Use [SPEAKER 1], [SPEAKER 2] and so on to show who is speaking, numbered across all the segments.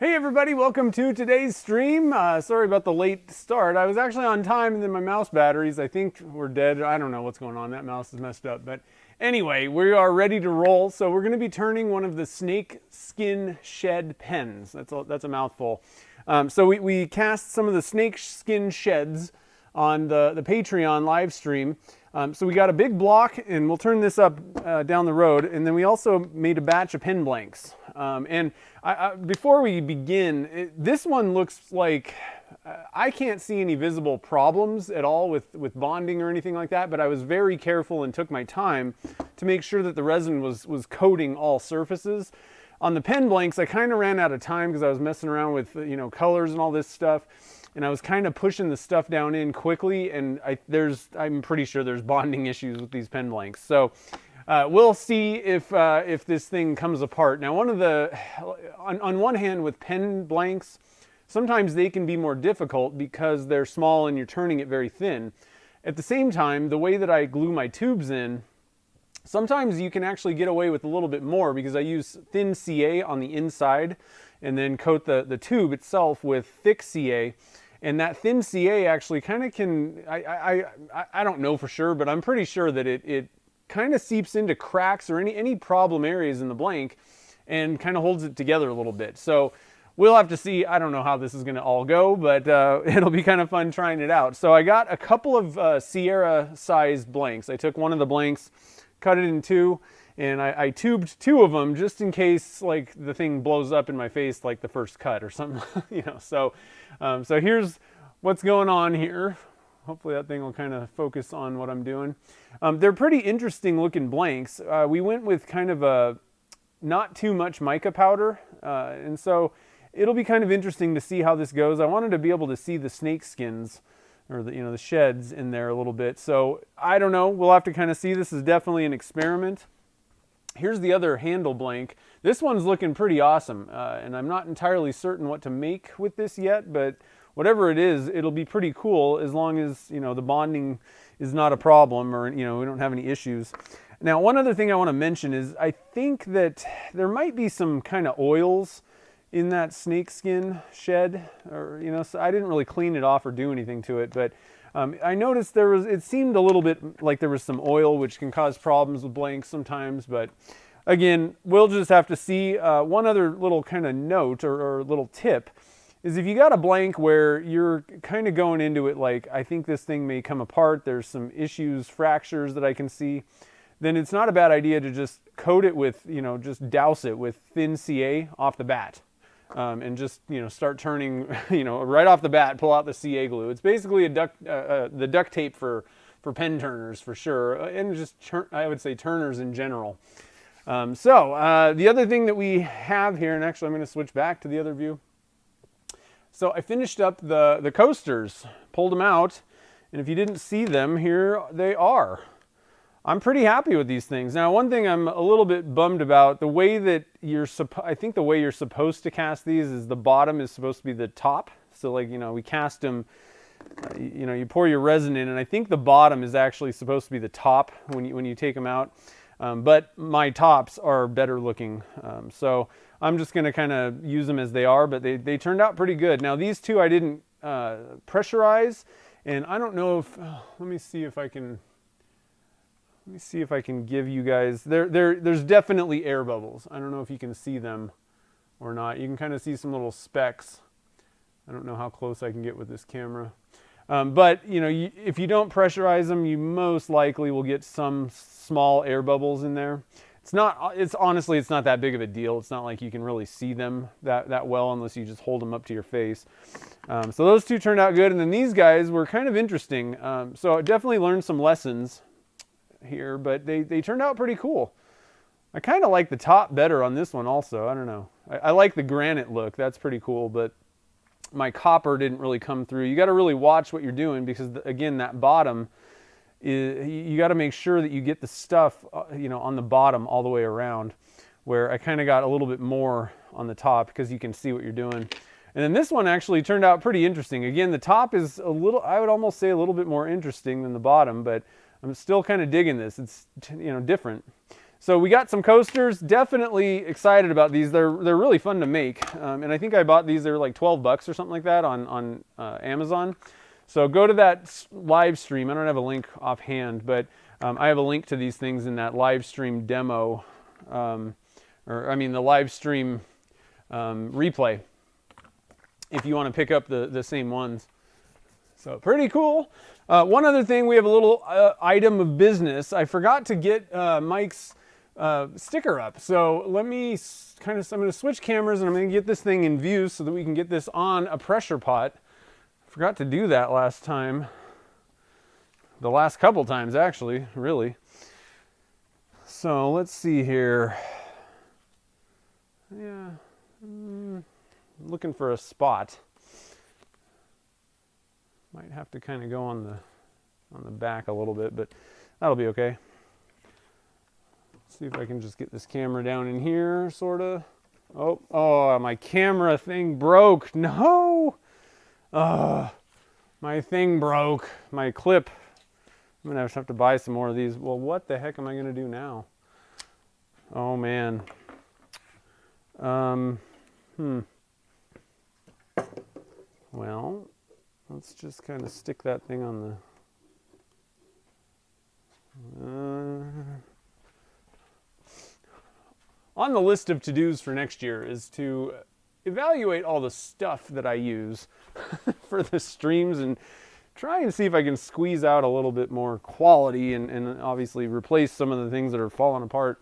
[SPEAKER 1] Hey everybody, welcome to today's stream. Sorry about the late start. I was actually on time and then my mouse batteries, I think, were dead. I don't know what's going on. That mouse is messed up. But anyway, we are ready to roll. So we're going to be turning one of the snakeskin shed pens. That's a mouthful. So we cast some of the snakeskin sheds on the Patreon live stream. So we got a big block, and we'll turn this up down the road. And then we also made a batch of pen blanks. Before we begin, this one looks like I can't see any visible problems at all with bonding or anything like that, but I was very careful and took my time to make sure that the resin was coating all surfaces. On the pen blanks, I kind of ran out of time because I was messing around with colors and all this stuff, and I was kind of pushing the stuff down in quickly, and I'm pretty sure there's bonding issues with these pen blanks. So we'll see if this thing comes apart. Now, on one hand, with pen blanks, sometimes they can be more difficult because they're small and you're turning it very thin. At the same time, the way that I glue my tubes in, sometimes you can actually get away with a little bit more because I use thin CA on the inside and then coat the tube itself with thick CA. And that thin CA actually kind of can, I don't know for sure, but I'm pretty sure that it kind of seeps into cracks or any problem areas in the blank and kind of holds it together a little bit. So we'll have to see. I don't know how this is going to all go, but it'll be kind of fun trying it out. So I got a couple of Sierra sized blanks. I took one of the blanks, cut it in two, and I tubed two of them just in case like the thing blows up in my face like the first cut or something. So here's what's going on here. Hopefully that thing will kind of focus on what I'm doing. They're pretty interesting looking blanks. We went with kind of a not too much mica powder, and so it'll be kind of interesting to see how this goes. I wanted to be able to see the snake skins or the sheds in there a little bit. So I don't know. We'll have to kind of see. This is definitely an experiment. Here's the other handle blank. This one's looking pretty awesome, and I'm not entirely certain what to make with this yet, but whatever it is, it'll be pretty cool as long as, the bonding is not a problem or, we don't have any issues. Now, one other thing I want to mention is I think that there might be some kind of oils in that snakeskin shed, or, so I didn't really clean it off or do anything to it, but I noticed it seemed a little bit like there was some oil, which can cause problems with blanks sometimes, but again, we'll just have to see. One other little kind of note or little tip is if you got a blank where you're kind of going into it like, I think this thing may come apart, there's some issues, fractures that I can see, then it's not a bad idea to just coat it with, just douse it with thin CA off the bat. And just, start turning, right off the bat, pull out the CA glue. It's basically the duct tape for pen turners for sure, and just, I would say, turners in general. The other thing that we have here, and actually I'm going to switch back to the other view. So I finished up the coasters, pulled them out, and if you didn't see them, here they are. I'm pretty happy with these things. Now, one thing I'm a little bit bummed about, the way that I think the way you're supposed to cast these is the bottom is supposed to be the top. So like, we cast them, you pour your resin in, and I think the bottom is actually supposed to be the top when you take them out. But my tops are better looking. So I'm just going to kind of use them as they are, but they turned out pretty good. Now, these two I didn't pressurize, and I don't know if, let me see if I can give you guys, there's definitely air bubbles. I don't know if you can see them or not. You can kind of see some little specks. I don't know how close I can get with this camera. But, if you don't pressurize them, you most likely will get some small air bubbles in there. Honestly, it's not that big of a deal. It's not like you can really see them that well unless you just hold them up to your face. So those two turned out good. And then these guys were kind of interesting. So I definitely learned some lessons here, but they turned out pretty cool. I kind of like the top better on this one also. I don't know. I like the granite look. That's pretty cool, but my copper didn't really come through. You got to really watch what you're doing because, again, that bottom, you got to make sure that you get the stuff, on the bottom all the way around, where I kind of got a little bit more on the top because you can see what you're doing. And then this one actually turned out pretty interesting. Again, the top is I would almost say a little bit more interesting than the bottom, but I'm still kind of digging this. It's, different. So we got some coasters. Definitely excited about these. They're really fun to make, and I think I bought these. They were like 12 bucks or something like that on Amazon. So go to that live stream. I don't have a link offhand, but I have a link to these things in that live stream demo, the live stream replay, if you want to pick up the same ones. So pretty cool. One other thing, we have a little item of business. I forgot to get Mike's sticker up. So let me I'm going to switch cameras and I'm going to get this thing in view so that we can get this on a pressure pot. Forgot to do that last time. The last couple times, actually, really. So let's see here. Yeah, looking for a spot. Might have to kind of go on the back a little bit, but that'll be okay. See if I can just get this camera down in here, sort of. Oh, my camera thing broke. No! My thing broke. My clip. I'm going to have to buy some more of these. Well, what the heck am I going to do now? Oh, man. Well, let's just kind of stick that thing on the list of to-dos for next year is to evaluate all the stuff that I use for the streams and try and see if I can squeeze out a little bit more quality and obviously replace some of the things that are falling apart.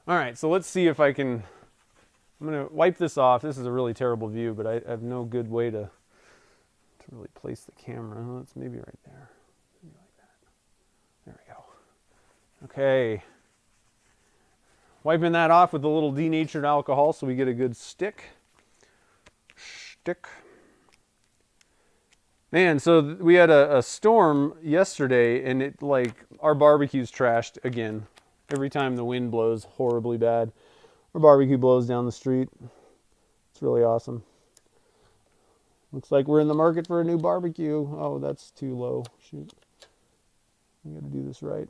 [SPEAKER 1] All right, so let's see if I can. I'm going to wipe this off. This is a really terrible view, but I have no good way to really place the camera. It's maybe right there. Maybe like that. There we go. Okay. Wiping that off with a little denatured alcohol so we get a good stick. Man, so we had a storm yesterday, and it our barbecue's trashed again. Every time the wind blows horribly bad, our barbecue blows down the street. It's really awesome. Looks like we're in the market for a new barbecue. Oh, that's too low. Shoot. I got to do this right.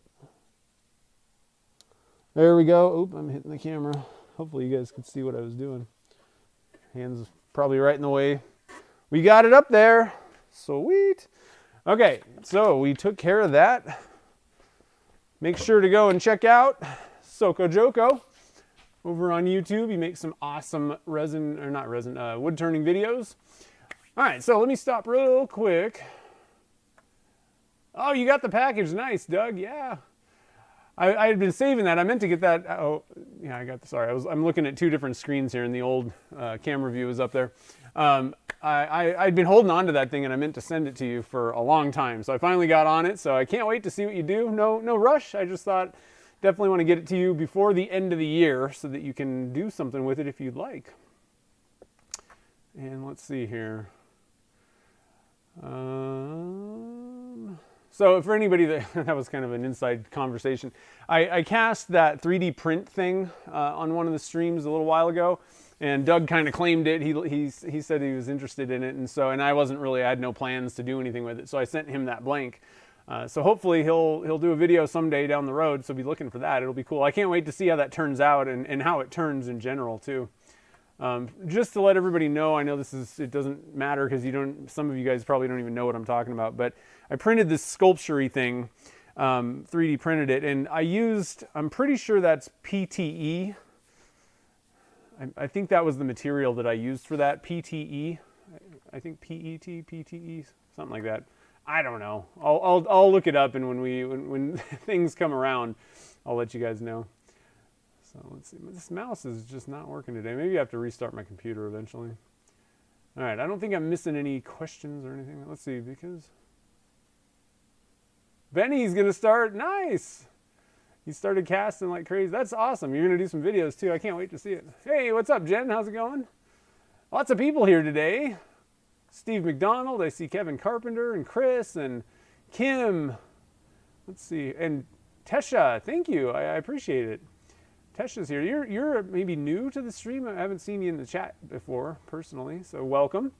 [SPEAKER 1] There we go. Oop, I'm hitting the camera. Hopefully you guys could see what I was doing. Hands probably right in the way. We got it up there. Sweet. Okay, so we took care of that. Make sure to go and check out Soko Joko over on YouTube. He makes some awesome wood turning videos. All right, so let me stop real quick. Oh, you got the package. Nice, Doug. Yeah. I had been saving that. I meant to get that. Oh, yeah, I got the. Sorry, I'm looking at two different screens here, and the old camera view is up there. I'd been holding on to that thing, and I meant to send it to you for a long time. So I finally got on it. So I can't wait to see what you do. No rush. I just thought definitely want to get it to you before the end of the year, so that you can do something with it if you'd like. And let's see here. So for anybody that was kind of an inside conversation, I cast that 3D print thing on one of the streams a little while ago, and Doug kind of claimed it. He said he was interested in it, and I had no plans to do anything with it, so I sent him that blank. So hopefully he'll do a video someday down the road. So be looking for that. It'll be cool. I can't wait to see how that turns out and how it turns in general too. Just to let everybody know, I know it doesn't matter because some of you guys probably don't even know what I'm talking about, but I printed this sculpture-y thing, 3D printed it, and I'm pretty sure that's PTE. I think that was the material that I used for that, PTE. I think PET, PTE, something like that. I don't know. I'll look it up, and when things come around, I'll let you guys know. So let's see. This mouse is just not working today. Maybe I have to restart my computer eventually. All right. I don't think I'm missing any questions or anything. Let's see, because Benny's going to start. Nice. He started casting like crazy. That's awesome. You're going to do some videos too. I can't wait to see it. Hey, what's up, Jen? How's it going? Lots of people here today. Steve McDonald. I see Kevin Carpenter and Chris and Kim. Let's see. And Tesha. Thank you. I appreciate it. Tesha's here. You're maybe new to the stream. I haven't seen you in the chat before personally, so welcome.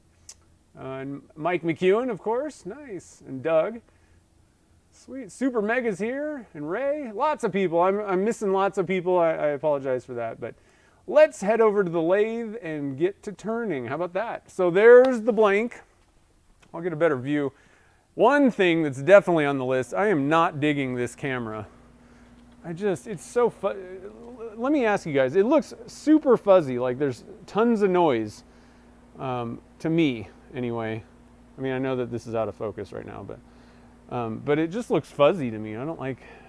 [SPEAKER 1] And Mike McEwen, of course. Nice. And Doug. Sweet. Super Mega's here, and Ray. Lots of people. I'm missing lots of people. I apologize for that. But let's head over to the lathe and get to turning. How about that? So there's the blank. I'll get a better view. One thing that's definitely on the list, I am not digging this camera. It's so let me ask you guys, it looks super fuzzy, like there's tons of noise, to me anyway. I mean, I know that this is out of focus right now, but it just looks fuzzy to me. I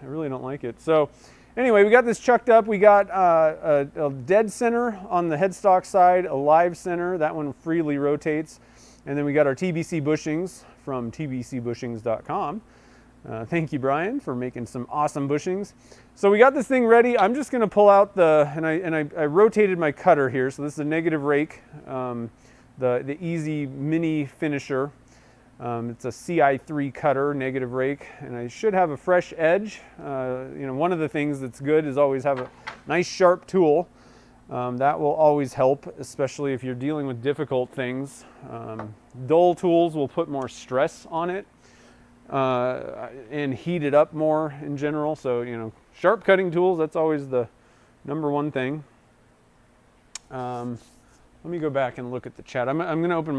[SPEAKER 1] really don't like it. So anyway, we got this chucked up. We got a dead center on the headstock side, a live center. That one freely rotates. And then we got our TBC bushings from tbcbushings.com. Thank you, Brian, for making some awesome bushings. So we got this thing ready. I'm just going to pull out I rotated my cutter here. So this is a negative rake, the Easy Mini Finisher. It's a CI3 cutter, negative rake, and I should have a fresh edge. One of the things that's good is always have a nice sharp tool. That will always help, especially if you're dealing with difficult things. Dull tools will put more stress on it and heat it up more in general. So, sharp cutting tools, that's always the number one thing. Let me go back and look at the chat. I'm going to open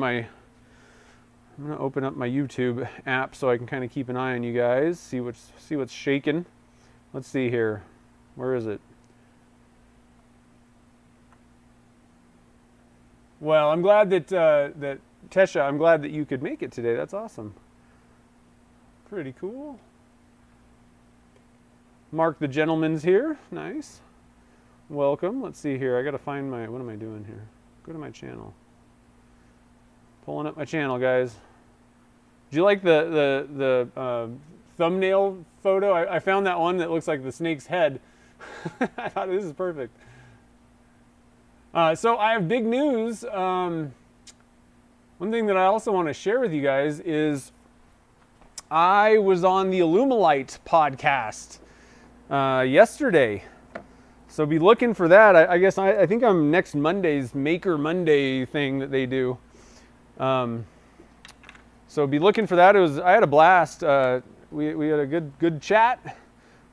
[SPEAKER 1] up my YouTube app so I can kind of keep an eye on you guys, see what's shaking. Let's see here. Where is it? Well, I'm glad that Tesha, I'm glad that you could make it today. That's awesome. Pretty cool. Mark the gentleman's here. Nice. Welcome. Let's see here. I got to find what am I doing here? Go to my channel. Pulling up my channel, guys. Do you like the thumbnail photo? I found that one that looks like the snake's head. I thought this is perfect. So I have big news. One thing that I also want to share with you guys is I was on the Alumilite podcast yesterday. So be looking for that. I guess I think I'm next Monday's Maker Monday thing that they do. So be looking for that. I had a blast. We had a good chat.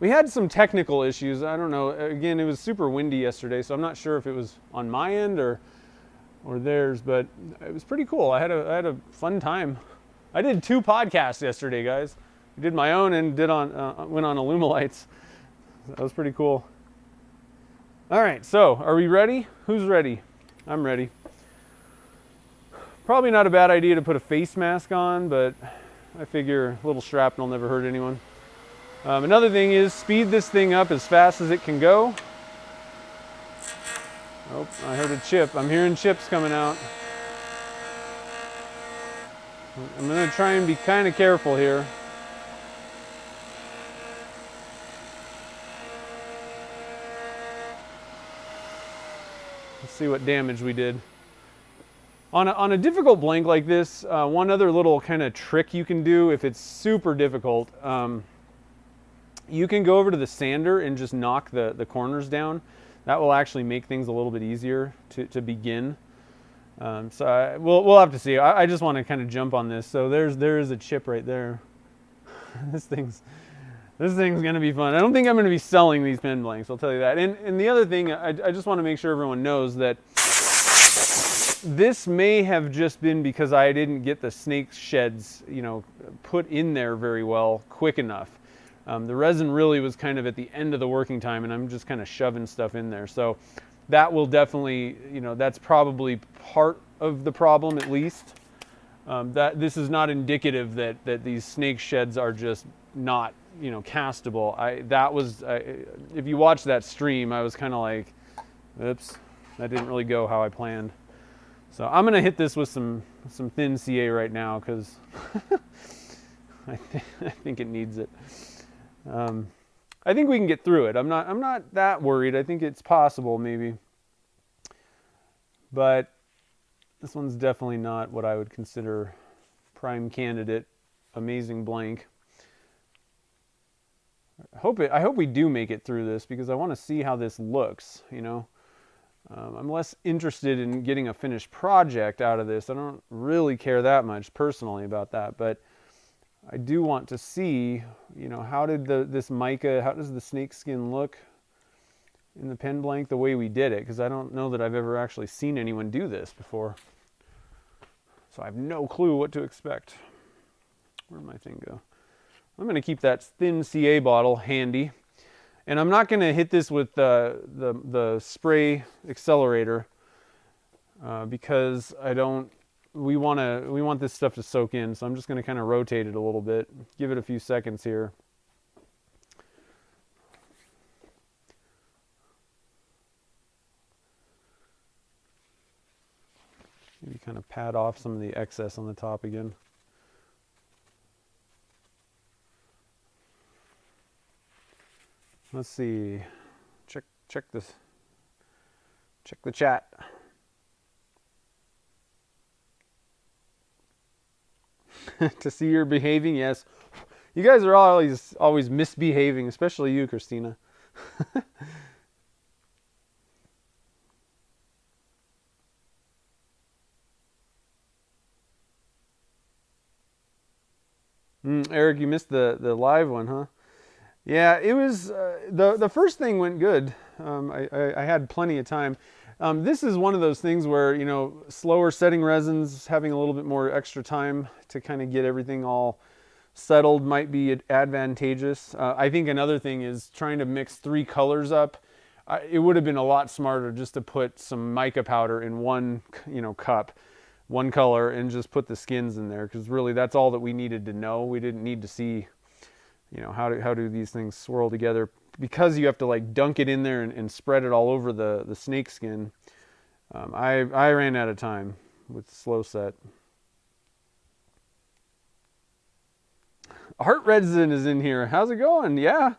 [SPEAKER 1] We had some technical issues. I don't know. Again, it was super windy yesterday, so I'm not sure if it was on my end or theirs, but it was pretty cool. I had a fun time. I did 2 podcasts yesterday, guys. I did my own and went on Alumilites. That was pretty cool. All right, so are we ready? Who's ready? I'm ready. Probably not a bad idea to put a face mask on, but I figure a little shrapnel never hurt anyone. Another thing is speed this thing up as fast as it can go. Oh, I heard a chip. I'm hearing chips coming out. I'm going to try and be kind of careful here. Let's see what damage we did. On a difficult blank like this, one other little kind of trick you can do if it's super difficult, you can go over to the sander and just knock the corners down. That will actually make things a little bit easier to begin. We'll have to see. I just want to kind of jump on this. So there is a chip right there. This thing's going to be fun. I don't think I'm going to be selling these pen blanks, I'll tell you that. And the other thing, I just want to make sure everyone knows that this may have just been because I didn't get the snake sheds, put in there very well quick enough. The resin really was kind of at the end of the working time, and I'm just kind of shoving stuff in there. So that will definitely, that's probably part of the problem at least. That this is not indicative that these snake sheds are just not, castable. If you watch that stream, I was kind of like, oops, that didn't really go how I planned. So I'm gonna hit this with some thin CA right now because I think it needs it. I think we can get through it. I'm not that worried. I think it's possible maybe, but this one's definitely not what I would consider prime candidate. Amazing blank. I hope we do make it through this because I want to see how this looks. I'm less interested in getting a finished project out of this. I don't really care that much personally about that, but I do want to see, you know, how does the snakeskin look in the pen blank the way we did it, because I don't know that I've ever actually seen anyone do this before. So I have no clue what to expect. Where'd my thing go? I'm going to keep that thin CA bottle handy. And I'm not going to hit this with the spray accelerator because we want this stuff to soak in. So I'm just going to kind of rotate it a little bit, give it a few seconds here. Maybe kind of pat off some of the excess on the top again. Let's see. Check the chat. To see you're behaving, yes. You guys are always misbehaving, especially you, Christina. Eric, you missed the live one, huh? Yeah, it was the first thing went good. I had plenty of time. This is one of those things where, you know, slower setting resins, having a little bit more extra time to kind of get everything all settled might be advantageous. I think another thing is trying to mix 3 colors up. It would have been a lot smarter just to put some mica powder in one, you know, cup, one color, and just put the skins in there, because really that's all that we needed to know. We didn't need to see, you know, how do these things swirl together, because you have to like dunk it in there and spread it all over the snake skin. I ran out of time with slow set. Art Resin is in here. How's it going? Yeah,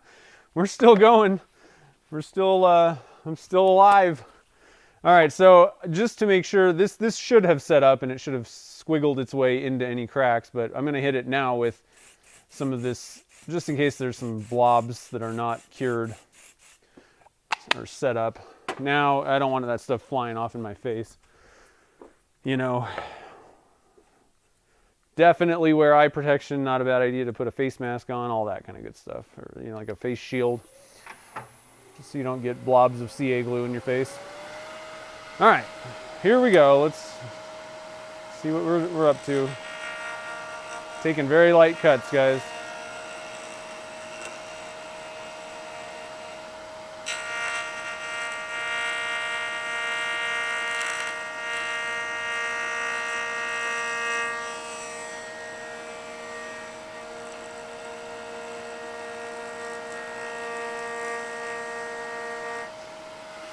[SPEAKER 1] we're still going. I'm still alive. All right, so just to make sure, this should have set up and it should have squiggled its way into any cracks, but I'm gonna hit it now with some of this, just in case there's some blobs that are not cured or set up. Now, I don't want that stuff flying off in my face. You know, definitely wear eye protection, not a bad idea to put a face mask on, all that kind of good stuff. Or, you know, like a face shield, just so you don't get blobs of CA glue in your face. All right, here we go. Let's see what we're up to. Taking very light cuts, guys.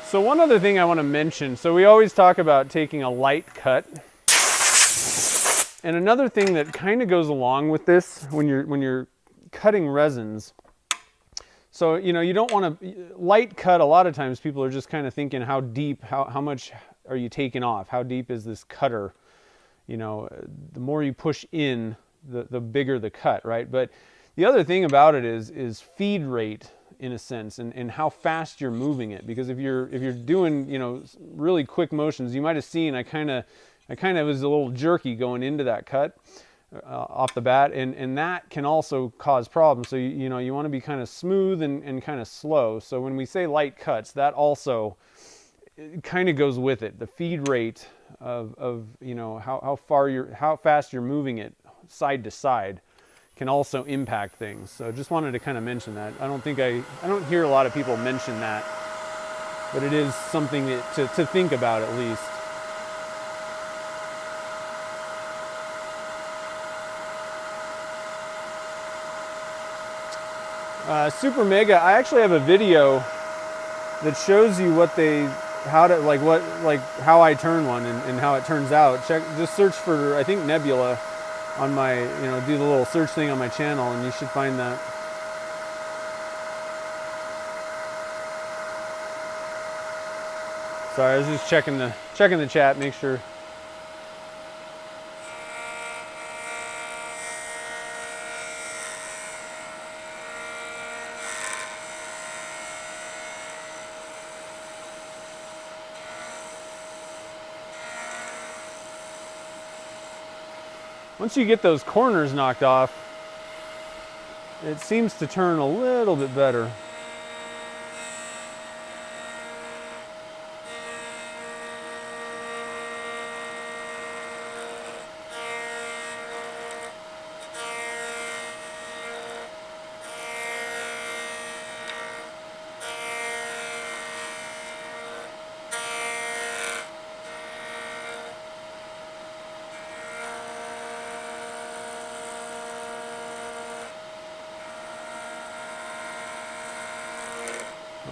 [SPEAKER 1] So one other thing I want to mention, so we always talk about taking a light cut. And another thing that kind of goes along with this when you're cutting resins. So, you know, you don't want to light cut. A lot of times people are just kind of thinking how deep, how much are you taking off? How deep is this cutter? You know, the more you push in, the bigger the cut, right? But the other thing about it is feed rate, in a sense, and how fast you're moving it. Because if you're doing, you know, really quick motions, you might have seen I kind of was a little jerky going into that cut off the bat, and that can also cause problems. So you know, you want to be kind of smooth and kind of slow. So when we say light cuts, that also kind of goes with it. The feed rate of you know, how fast you're moving it side to side can also impact things. So just wanted to kind of mention that. I don't hear a lot of people mention that, but it is something to think about at least. Super Mega, I actually have a video that shows you how I turn one and how it turns out. Just search for, I think, Nebula on my, you know, do the little search thing on my channel, and you should find that. Sorry, I was just checking the chat, make sure. Once you get those corners knocked off, it seems to turn a little bit better.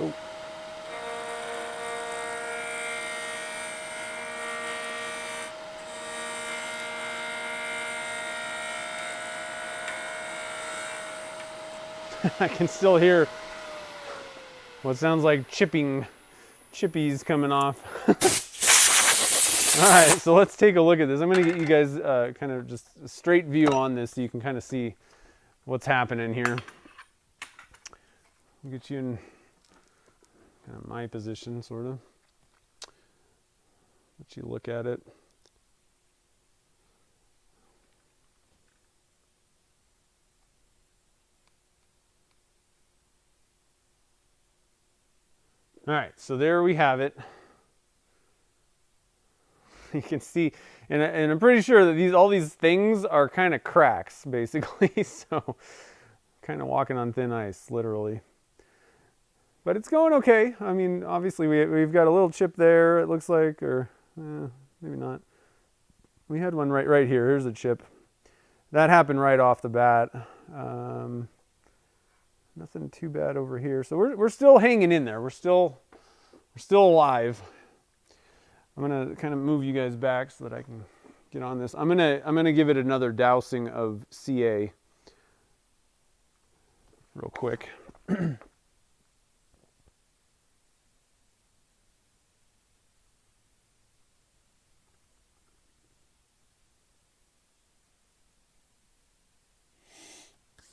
[SPEAKER 1] Oh. I can still hear what sounds like chippies coming off. All right, so let's take a look at this. I'm going to get you guys kind of just a straight view on this so you can kind of see what's happening here. I'll get you in kind of my position, sort of. Let you look at it. All right, so there we have it. You can see, and I'm pretty sure that all these things are kind of cracks, basically. So, kind of walking on thin ice, literally. But it's going okay. I mean, obviously we've got a little chip there. It looks like, or maybe not. We had one right here. Here's a chip. That happened right off the bat. Nothing too bad over here. So we're still hanging in there. We're still alive. I'm gonna kind of move you guys back so that I can get on this. I'm gonna give it another dousing of CA real quick.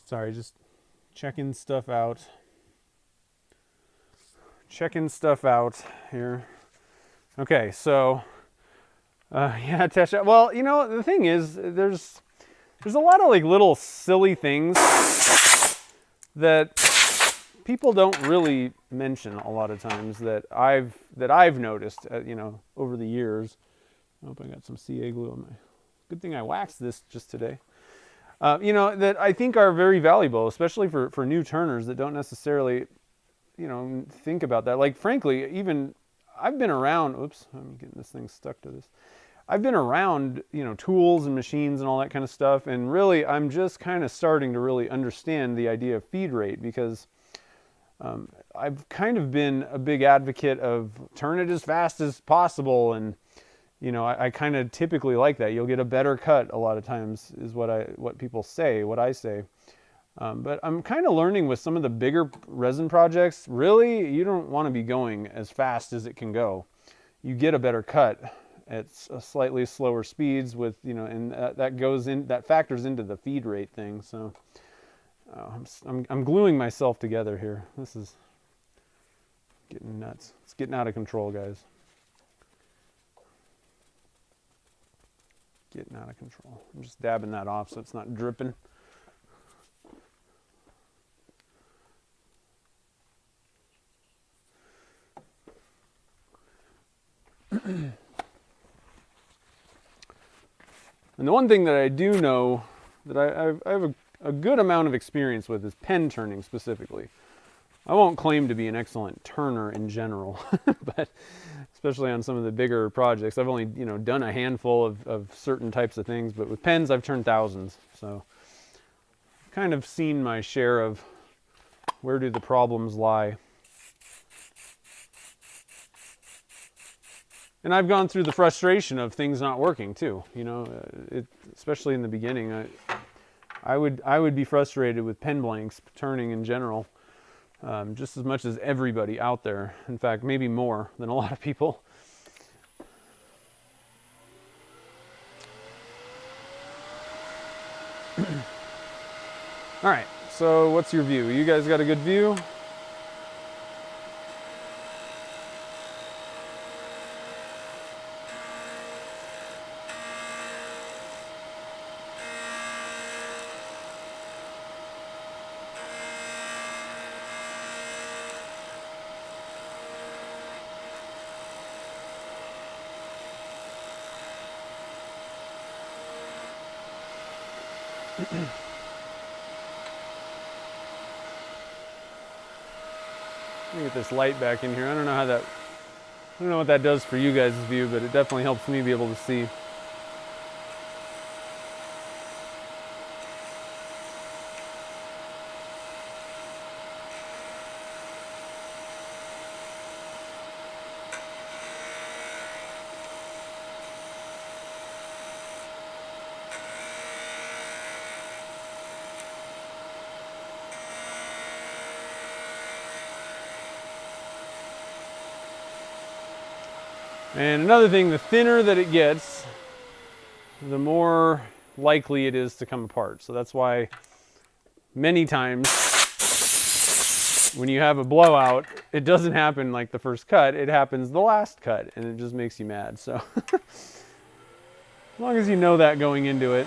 [SPEAKER 1] Sorry, just checking stuff out. Checking stuff out here. Okay, so yeah, Tesha. Well, you know, the thing is, there's a lot of like little silly things that people don't really mention a lot of times that I've noticed, you know, over the years. I hope I got some CA glue on my. Good thing I waxed this just today. You know, that I think are very valuable, especially for new turners that don't necessarily, you know, think about that. Like, frankly, even I've been around, oops, I'm getting this thing stuck to this. I've been around, you know, tools and machines and all that kind of stuff. And really, I'm just kind of starting to really understand the idea of feed rate, because I've kind of been a big advocate of turn it as fast as possible. And, you know, I kind of typically like that. You'll get a better cut a lot of times is what people say, what I say. But I'm kind of learning with some of the bigger resin projects, really, you don't want to be going as fast as it can go. You get a better cut at slightly slower speeds with, you know, and that factors into the feed rate thing. So I'm gluing myself together here. This is getting nuts. It's getting out of control, guys. Getting out of control. I'm just dabbing that off so it's not dripping. And the one thing that I do know that I have a good amount of experience with is pen turning specifically. I won't claim to be an excellent turner in general, but especially on some of the bigger projects, I've only, you know, done a handful of certain types of things, but with pens I've turned thousands. So I've kind of seen my share of where do the problems lie. And I've gone through the frustration of things not working too. You know, especially in the beginning, I would be frustrated with pen blanks turning in general, just as much as everybody out there. In fact, maybe more than a lot of people. All right. So, what's your view? You guys got a good view? Let me get this light back in here. I don't know what that does for you guys' view, but it definitely helps me be able to see. And another thing, the thinner that it gets, the more likely it is to come apart. So that's why many times when you have a blowout, it doesn't happen like the first cut, it happens the last cut, and it just makes you mad. So as long as you know that going into it.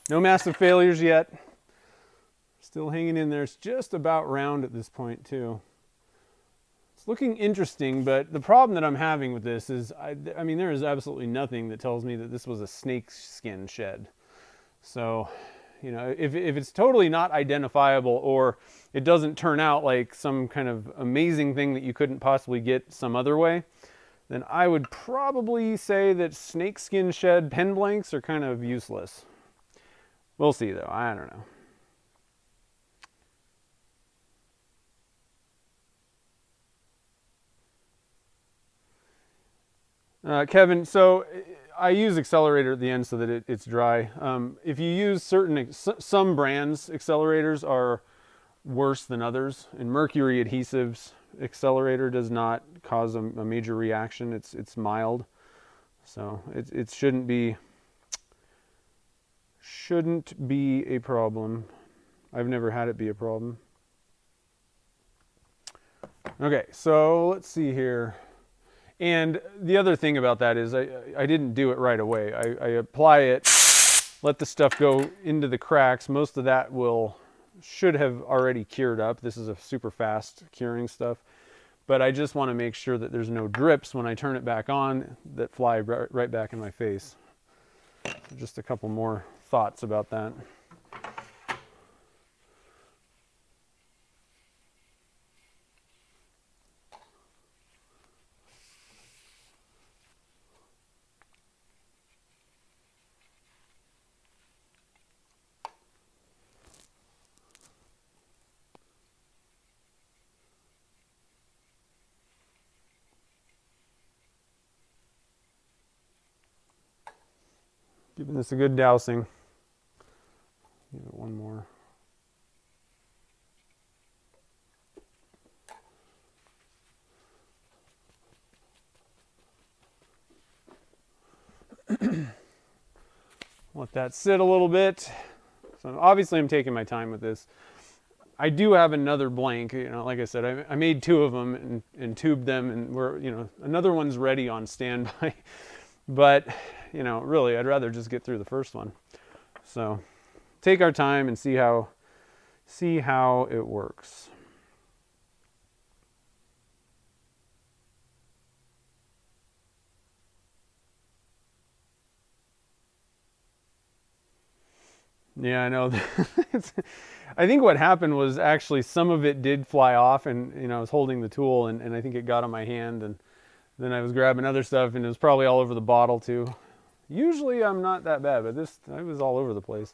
[SPEAKER 1] No massive failures yet. Still hanging in there. It's just about round at this point too. It's looking interesting, but the problem that I'm having with this is, I mean, there is absolutely nothing that tells me that this was a snakeskin shed. So, you know, if it's totally not identifiable, or it doesn't turn out like some kind of amazing thing that you couldn't possibly get some other way, then I would probably say that snakeskin shed pen blanks are kind of useless. We'll see though, I don't know. Kevin, so I use accelerator at the end so that it's dry. If you use some brands, accelerators are worse than others. And mercury adhesives accelerator does not cause a major reaction. It's mild, so it shouldn't be a problem. I've never had it be a problem. Okay, so let's see here. And the other thing about that is I didn't do it right away. I apply it, let the stuff go into the cracks. Most of that should have already cured up. This is a super fast curing stuff. But I just want to make sure that there's no drips when I turn it back on that fly right back in my face. Just a couple more thoughts about that. Giving this a good dousing. Give it one more. Let that sit a little bit. So obviously I'm taking my time with this. I do have another blank, you know, like I said, I made 2 of them and tubed them, and another one's ready on standby. But, you know, really, I'd rather just get through the first one. So take our time and see how it works. Yeah, I know. I think what happened was actually some of it did fly off, and, you know, I was holding the tool, and I think it got on my hand, and then I was grabbing other stuff, and it was probably all over the bottle too. Usually I'm not that bad, but I was all over the place.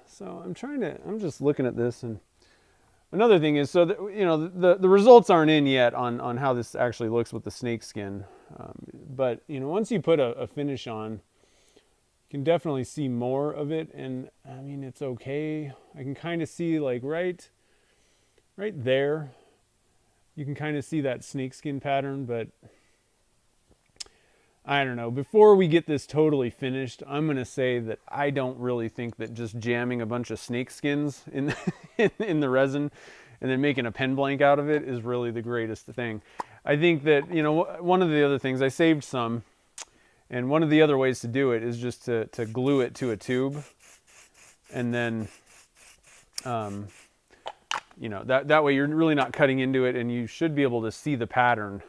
[SPEAKER 1] So I'm just looking at this, and another thing is, so that, you know, the results aren't in yet on how this actually looks with the snakeskin. But, you know, once you put a finish on, you can definitely see more of it. And I mean, it's okay. I can kind of see like right there. You can kind of see that snakeskin pattern, but I don't know. Before we get this totally finished, I'm going to say that I don't really think that just jamming a bunch of snake skins in, in the resin and then making a pen blank out of it is really the greatest thing. I think that, you know, one of the other things, I saved some, and one of the other ways to do it is just to glue it to a tube, and then, you know, that way you're really not cutting into it, and you should be able to see the pattern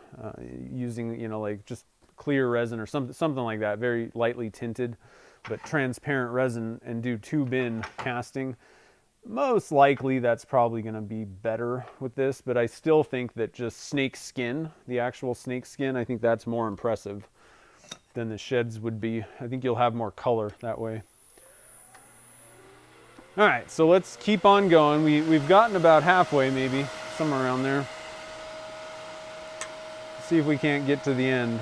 [SPEAKER 1] using, you know, like just clear resin or something like that, very lightly tinted but transparent resin, and do tube in casting. Most likely that's probably going to be better with this, but I still think that just snake skin, the actual snake skin, I think that's more impressive than the sheds would be. I think you'll have more color that way. All right, so let's keep on going. We've gotten about halfway, maybe, somewhere around there. See if we can't get to the end.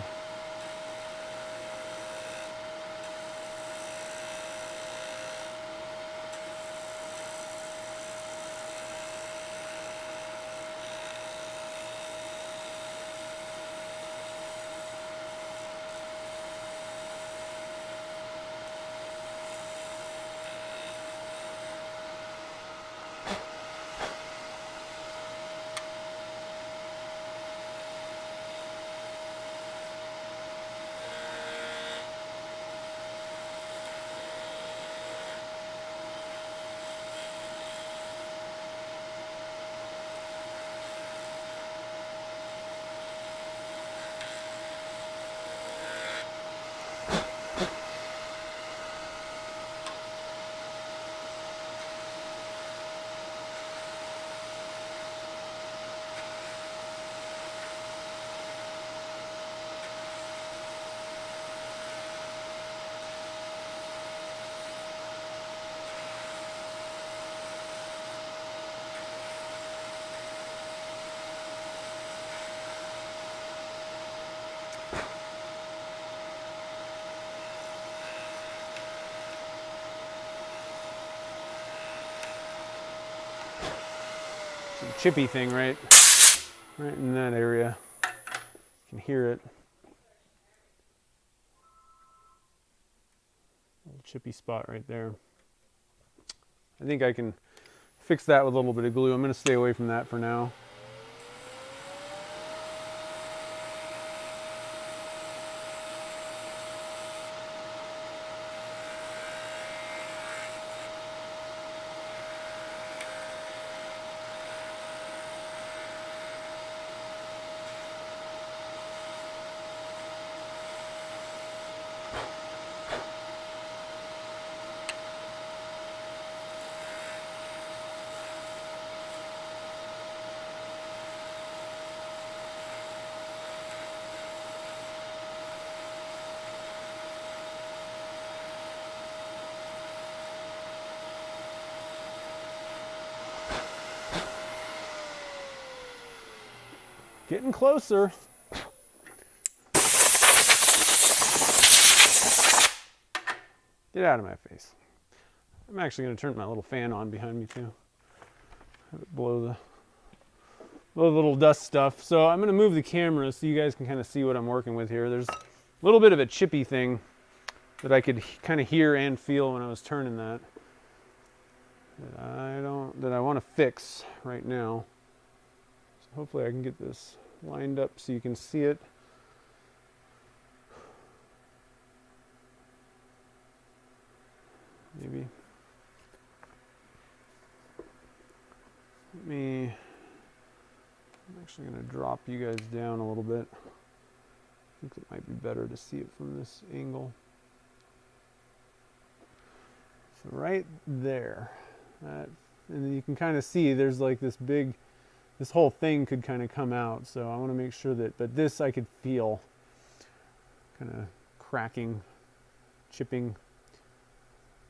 [SPEAKER 1] Chippy thing right in that area. You can hear it. Little chippy spot right there. I think I can fix that with a little bit of glue. I'm going to stay away from that for now. Getting closer. Get out of my face. I'm actually going to turn my little fan on behind me too. Have it blow the little dust stuff. So I'm going to move the camera so you guys can kind of see what I'm working with here. There's a little bit of a chippy thing that I could kind of hear and feel when I was turning that I want to fix right now. So hopefully I can get this lined up so you can see it. Maybe. I'm actually going to drop you guys down a little bit. I think it might be better to see it from this angle. So right there. And then you can kind of see there's like this whole thing could kind of come out. So I want to make sure but this I could feel kind of cracking, chipping.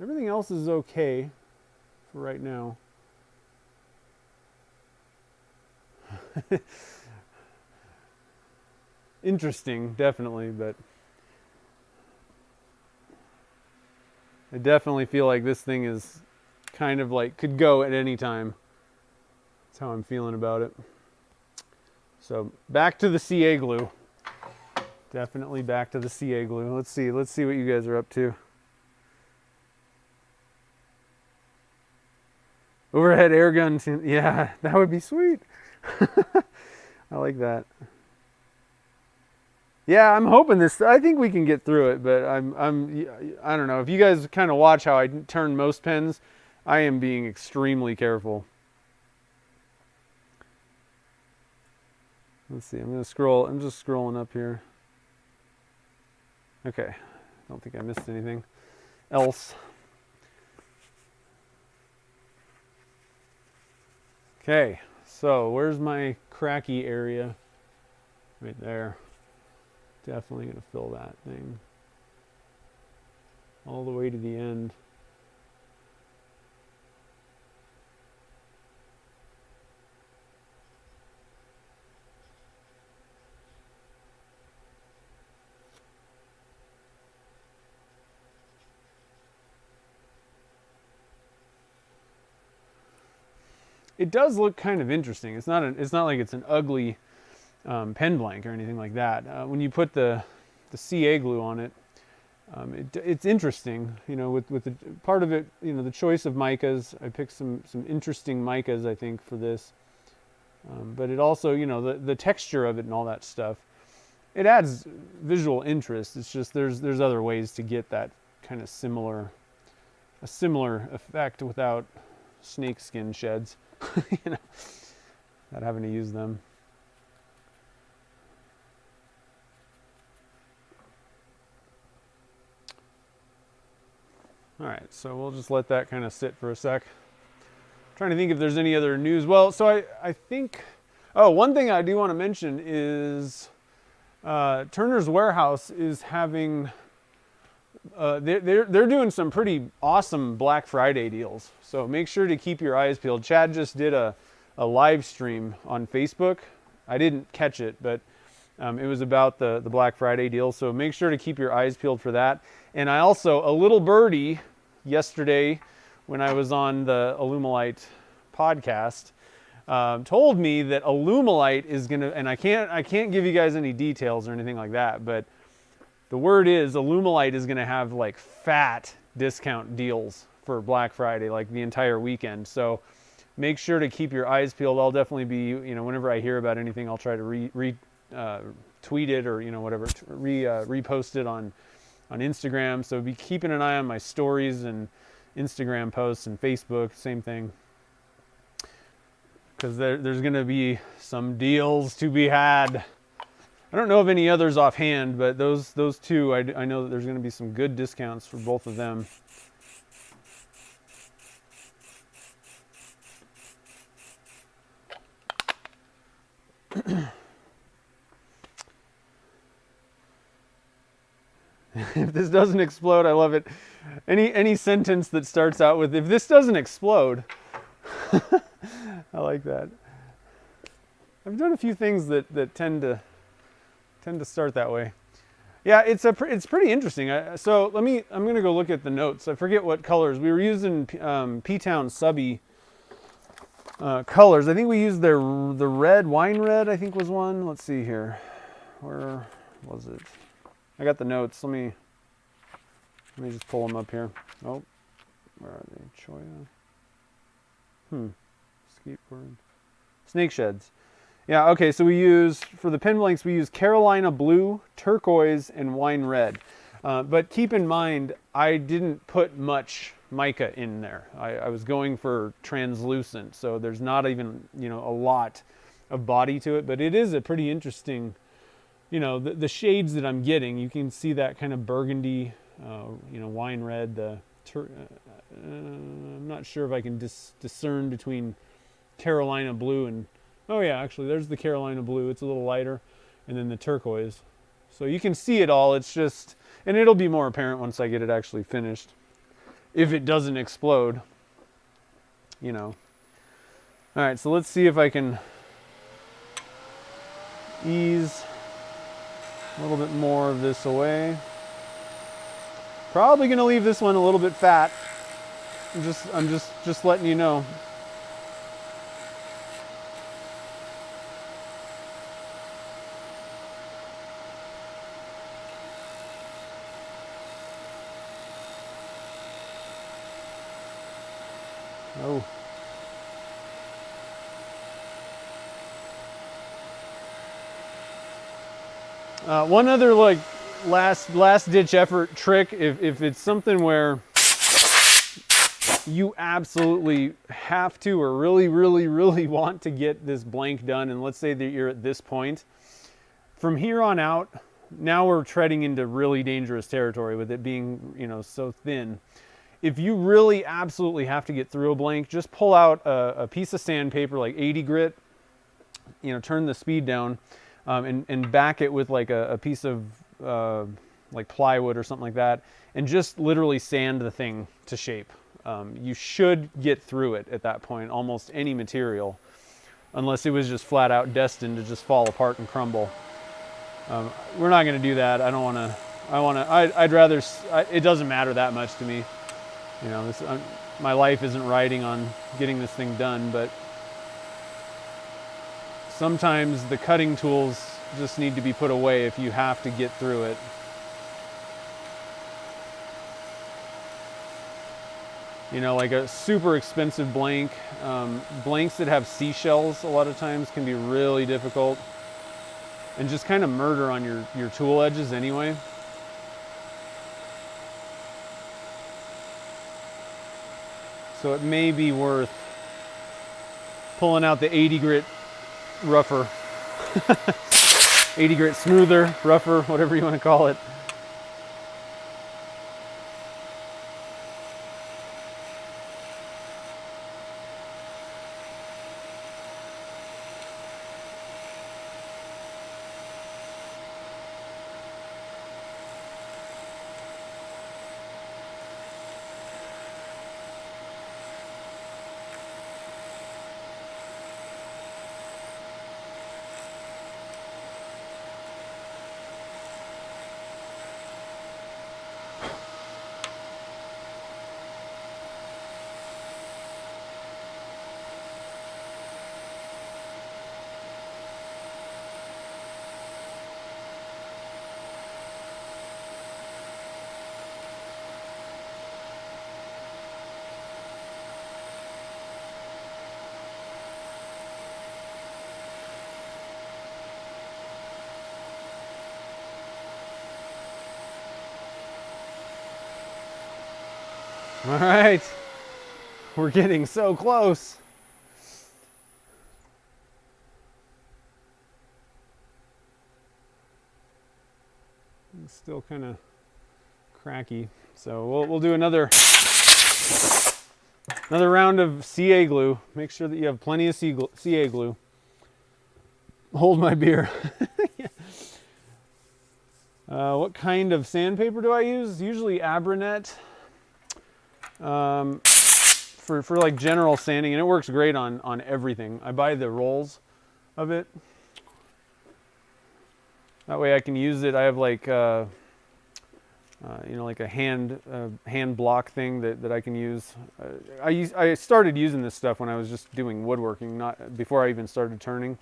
[SPEAKER 1] Everything else is okay for right now. Interesting, definitely, but I definitely feel like this thing is kind of like could go at any time. That's how I'm feeling about it. So back to the CA glue. Definitely back to the CA glue. Let's see what you guys are up to. Overhead air gun. Yeah, that would be sweet. I like that. Yeah, I'm hoping this. I think we can get through it, but I don't know. If you guys kind of watch how I turn most pens, I am being extremely careful. Let's see. I'm gonna scroll. I'm just scrolling up here. Okay. I don't think I missed anything else. Okay. So where's my cracky area? Right there. Definitely going to fill that thing all the way to the end. It does look kind of interesting. It's not like it's an ugly pen blank or anything like that. When you put the CA glue on it, it's interesting. You know, with the part of it, you know, the choice of micas. I picked some interesting micas, I think, for this. But it also, you know, the texture of it and all that stuff. It adds visual interest. It's just there's other ways to get that kind of similar effect without snakeskin sheds. You know, not having to use them. All right, so we'll just let that kind of sit for a sec. I'm trying to think if there's any other news. Well, so I think, oh, one thing I do want to mention is Turner's Warehouse is having, they're doing some pretty awesome Black Friday deals. So make sure to keep your eyes peeled. Chad just did a live stream on Facebook. I didn't catch it, but it was about the Black Friday deal. So make sure to keep your eyes peeled for that. And I also, a little birdie yesterday when I was on the Alumilite podcast, told me that Alumilite is gonna, and I can't give you guys any details or anything like that, but the word is Alumilite is gonna have like fat discount deals for Black Friday, like the entire weekend. So make sure to keep your eyes peeled. I'll definitely be, you know, whenever I hear about anything, I'll try to tweet it or, you know, whatever, repost it on Instagram. So be keeping an eye on my stories and Instagram posts and Facebook, same thing. Because there's going to be some deals to be had. I don't know of any others offhand, but those two, I know that there's going to be some good discounts for both of them. If this doesn't explode, I love it. Any sentence that starts out with, if this doesn't explode, I like that. I've done a few things that tend to start that way. Yeah, it's pretty interesting. So I'm gonna go look at the notes. I forget what colors we were using. P-Town Subby colors. I think we used the red, wine red, I think was one. Let's see here. Where was it? I got the notes. Let me just pull them up here. Oh, where are they? Choya. Skateboard. Snake sheds. Yeah, okay, so we use, for the pen blanks, we use Carolina blue, turquoise, and wine red. But keep in mind, I didn't put much mica in there. I was going for translucent, so there's not even, you know, a lot of body to it, but it is a pretty interesting, you know, the shades that I'm getting. You can see that kind of burgundy, you know, wine red. I'm not sure if I can discern between Carolina blue and, oh yeah, actually there's the Carolina blue. It's a little lighter, and then the turquoise. So you can see it all. It's just, and it'll be more apparent once I get it actually finished. If it doesn't explode, you know. All right, so let's see if I can ease a little bit more of this away. Probably gonna leave this one a little bit fat. I'm just letting you know. Oh. One other like last ditch effort trick, if it's something where you absolutely have to or really want to get this blank done, and let's say that you're at this point, from here on out, now we're treading into really dangerous territory with it being, you know, so thin. If you really absolutely have to get through a blank, just pull out a piece of sandpaper, like 80 grit, you know, turn the speed down, and back it with like a piece of like plywood or something like that, and just literally sand the thing to shape. You should get through it at that point, almost any material, unless it was just flat out destined to just fall apart and crumble. We're not going to do that. I don't want to. I'd rather. It doesn't matter that much to me. You know, my life isn't riding on getting this thing done, but sometimes the cutting tools just need to be put away if you have to get through it. You know, like a super expensive blank. Blanks that have seashells a lot of times can be really difficult and just kind of murder on your tool edges anyway. So it may be worth pulling out the 80 grit rougher, 80 grit smoother, rougher, whatever you want to call it. All right, we're getting so close. It's still kind of cracky, so we'll do another round of CA glue. Make sure that you have plenty of CA glue. Hold my beer. Yeah. What kind of sandpaper do I use? Usually Abranet. For like general sanding, and it works great on everything. I buy the rolls of it. That way I can use it. I have like you know, like a hand block thing that I can use. I started using this stuff when I was just doing woodworking, not before I even started turning.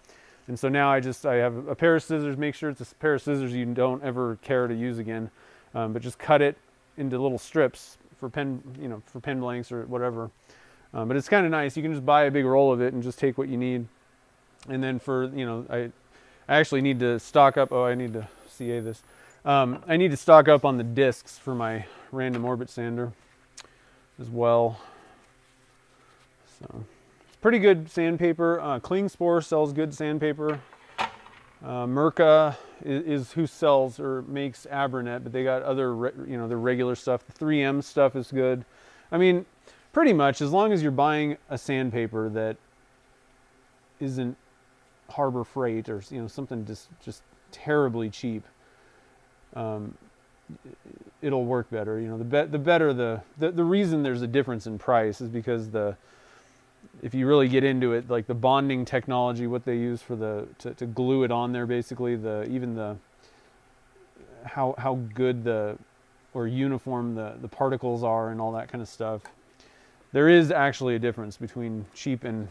[SPEAKER 1] And so now I have a pair of scissors. Make sure it's a pair of scissors you don't ever care to use again, but just cut it into little strips for pen, you know, for pen blanks or whatever. But it's kind of nice. You can just buy a big roll of it and just take what you need. And then for, you know, I actually need to stock up. Oh, I need to CA this. I need to stock up on the discs for my random orbit sander as well. So it's pretty good sandpaper. Klingspor sells good sandpaper. Mirka is who sells or makes Abranet, but they got other, you know, the regular stuff. The 3M stuff is good. I mean, pretty much as long as you're buying a sandpaper that isn't Harbor Freight or, you know, something just terribly cheap, it'll work better. You know, the better the reason there's a difference in price is because the if you really get into it, like the bonding technology, what they use for to glue it on there, basically how good or uniform the particles are and all that kind of stuff. There is actually a difference between cheap and,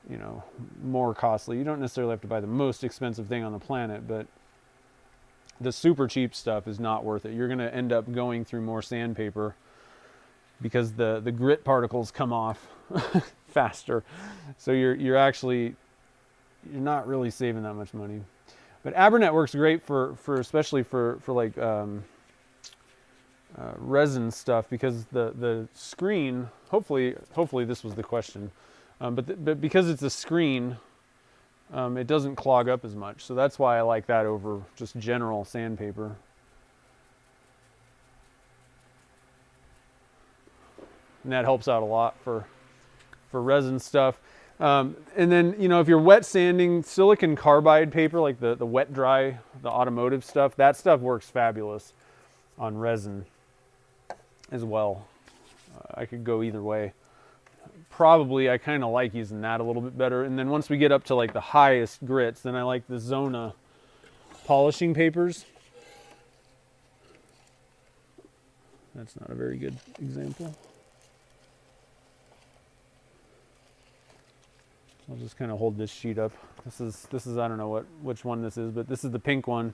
[SPEAKER 1] you know, more costly. You don't necessarily have to buy the most expensive thing on the planet, but the super cheap stuff is not worth it. You're going to end up going through more sandpaper because the grit particles come off faster. So you're not really saving that much money. But Abernet works great for especially for like resin stuff, because the screen, hopefully this was the question, but because it's a screen, it doesn't clog up as much. So that's why I like that over just general sandpaper. And that helps out a lot for resin stuff. And then, you know, if you're wet sanding, silicon carbide paper, like the wet dry, the automotive stuff, that stuff works fabulous on resin as well. I could go either way. Probably I kind of like using that a little bit better. And then once we get up to like the highest grits, then I like the Zona polishing papers. That's not a very good example. I'll just kind of hold this sheet up. This is I don't know which one this is, but this is the pink one.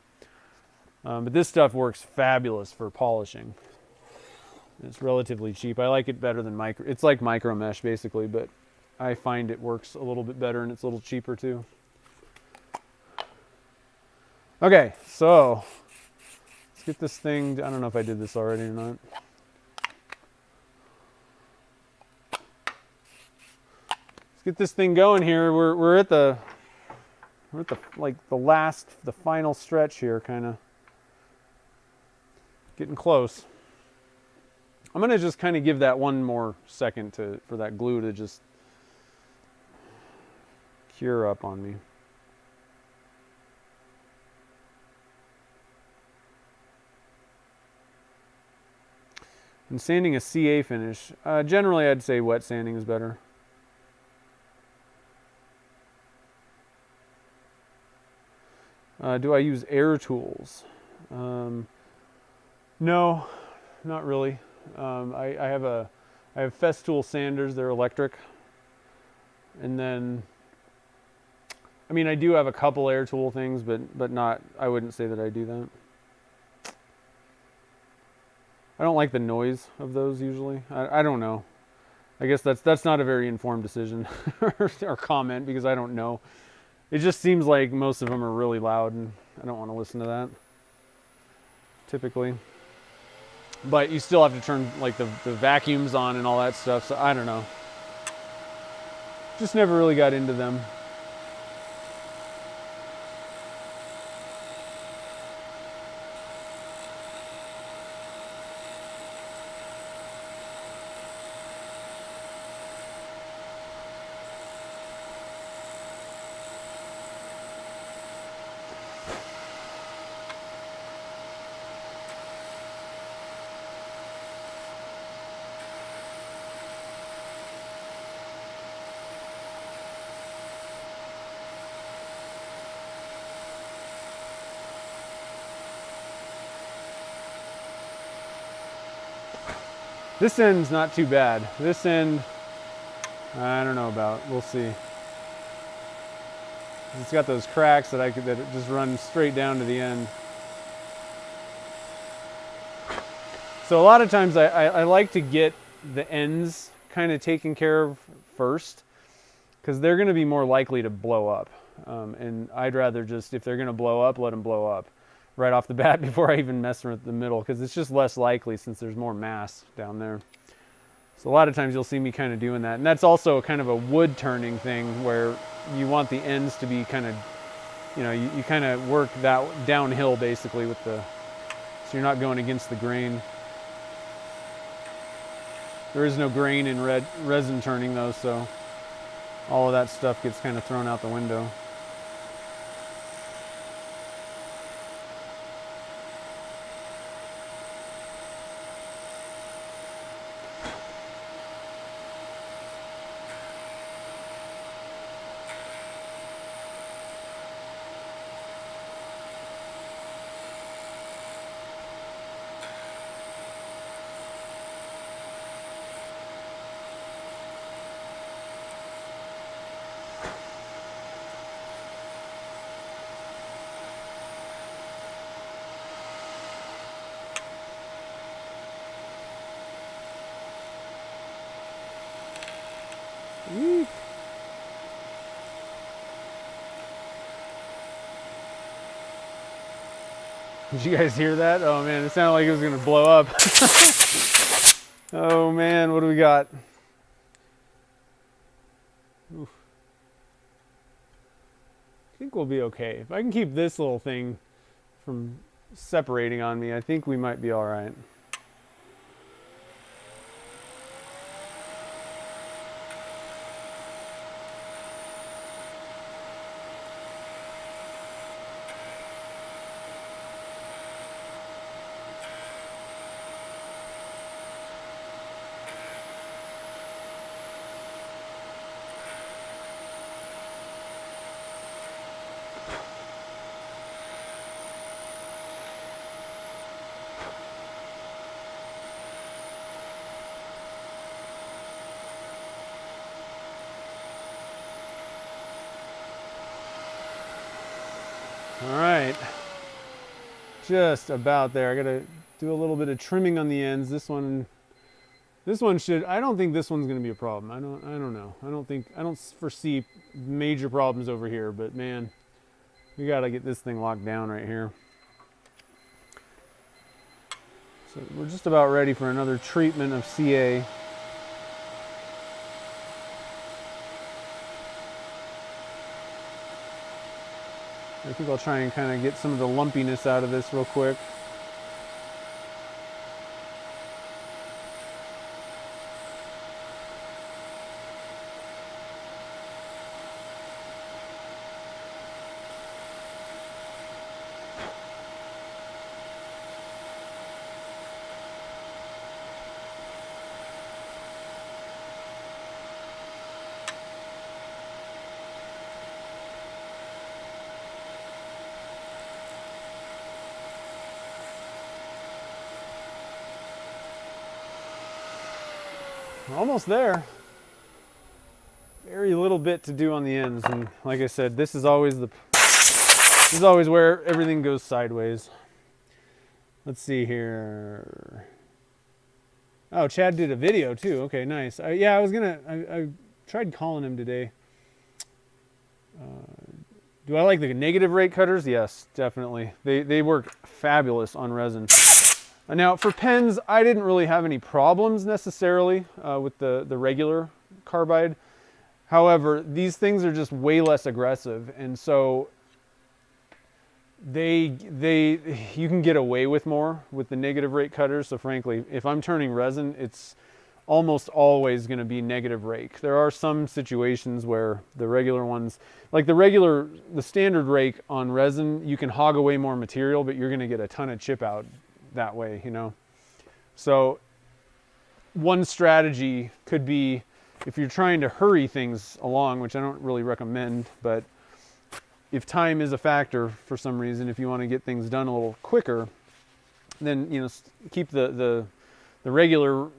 [SPEAKER 1] But this stuff works fabulous for polishing. It's relatively cheap. I like it better than micro. It's like micro mesh basically, but I find it works a little bit better and it's a little cheaper too. Okay, so let's get this thing. I don't know if I did this already or not. Let's get this thing going here. We're at the final stretch here, kind of getting close. I'm gonna just kind of give that one more second for that glue to just cure up on me. And sanding a CA finish, generally I'd say wet sanding is better. Do I use air tools? No, not really. I have Festool sanders. They're electric, and then I mean I do have a couple air tool things, but not. I wouldn't say that I do that. I don't like the noise of those usually. I don't know. I guess that's not a very informed decision or comment, because I don't know. It just seems like most of them are really loud, and I don't want to listen to that typically. But you still have to turn like the vacuums on and all that stuff, so I don't know. Just never really got into them. This end's not too bad. This end, I don't know about. We'll see. It's got those cracks that it just run straight down to the end. So a lot of times I like to get the ends kind of taken care of first, because they're going to be more likely to blow up. And I'd rather just, if they're going to blow up, let them blow up right off the bat before I even mess with the middle, because it's just less likely since there's more mass down there. So a lot of times you'll see me kind of doing that. And that's also kind of a wood turning thing where you want the ends to be kind of, you know, you kind of work that downhill basically with so you're not going against the grain. There is no grain in resin turning though, so all of that stuff gets kind of thrown out the window. Did you guys hear that? Oh man, it sounded like it was gonna blow up. Oh man, what do we got? Oof. I think we'll be okay. If I can keep this little thing from separating on me, I think we might be all right. All right, just about there. I gotta do a little bit of trimming on the ends. This one should. I don't think this one's gonna be a problem. I don't know. I don't foresee major problems over here. But man, we gotta get this thing locked down right here. So we're just about ready for another treatment of CA. I think I'll try and kind of get some of the lumpiness out of this real quick. We're almost there. Very little bit to do on the ends, and like I said, this is always where everything goes sideways. Let's see here. Oh, Chad did a video too. Okay, nice. Yeah, I tried calling him today. Do I like the negative rate cutters? Yes, definitely. They work fabulous on resin. Now for pens, I didn't really have any problems necessarily with the regular carbide. However, these things are just way less aggressive, and so you can get away with more with the negative rate cutters. So frankly, if I'm turning resin, it's almost always going to be negative rake. There are some situations where the regular ones, like the standard rake on resin, you can hog away more material, but you're going to get a ton of chip out that way, you know. So one strategy could be, if you're trying to hurry things along, which I don't really recommend, but if time is a factor for some reason, if you want to get things done a little quicker, then, you know, keep the regular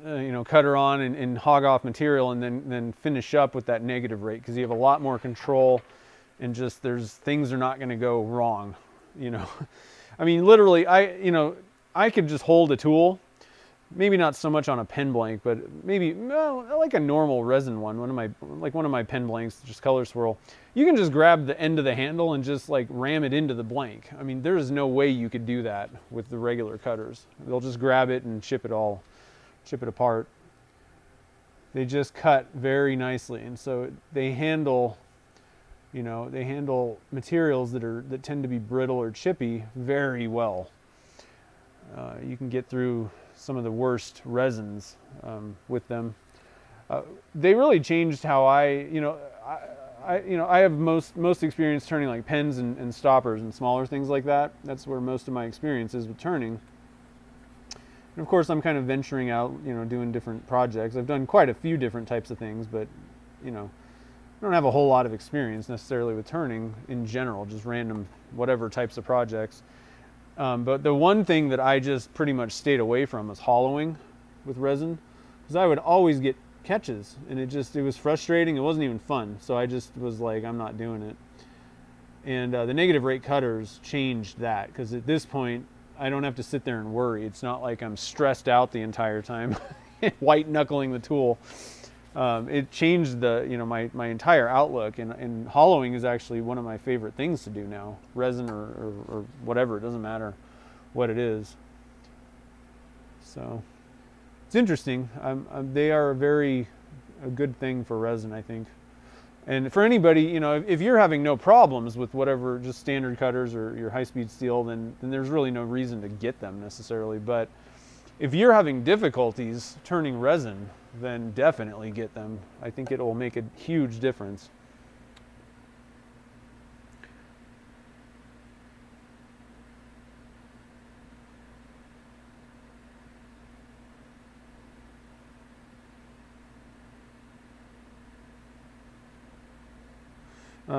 [SPEAKER 1] cutter on and hog off material, and then finish up with that negative rate, because you have a lot more control, and just things are not going to go wrong, you know. I mean, literally, I could just hold a tool, maybe not so much on a pen blank, but maybe like a normal resin one, one of my pen blanks, just color swirl. You can just grab the end of the handle and just like ram it into the blank. I mean, there is no way you could do that with the regular cutters. They'll just grab it and chip it apart. They just cut very nicely, and so they handle materials that tend to be brittle or chippy very well. You can get through some of the worst resins with them. They really changed how I have most experience turning like pens and stoppers and smaller things like that. That's where most of my experience is with turning. And of course, I'm kind of venturing out, doing different projects. I've done quite a few different types of things, but I don't have a whole lot of experience necessarily with turning in general, just random whatever types of projects. But the one thing that I just pretty much stayed away from was hollowing with resin, because I would always get catches, and it was frustrating. It wasn't even fun. So I just was like, I'm not doing it. And the negative rate cutters changed that, because at this point, I don't have to sit there and worry. It's not like I'm stressed out the entire time, white knuckling the tool. It changed my entire outlook, and hollowing is actually one of my favorite things to do now. Resin or whatever, it doesn't matter what it is. So it's interesting. They are a good thing for resin, I think. And for anybody, you know, if you're having no problems with whatever, just standard cutters or your high-speed steel, then there's really no reason to get them necessarily. But if you're having difficulties turning resin, then definitely get them. I think it will make a huge difference.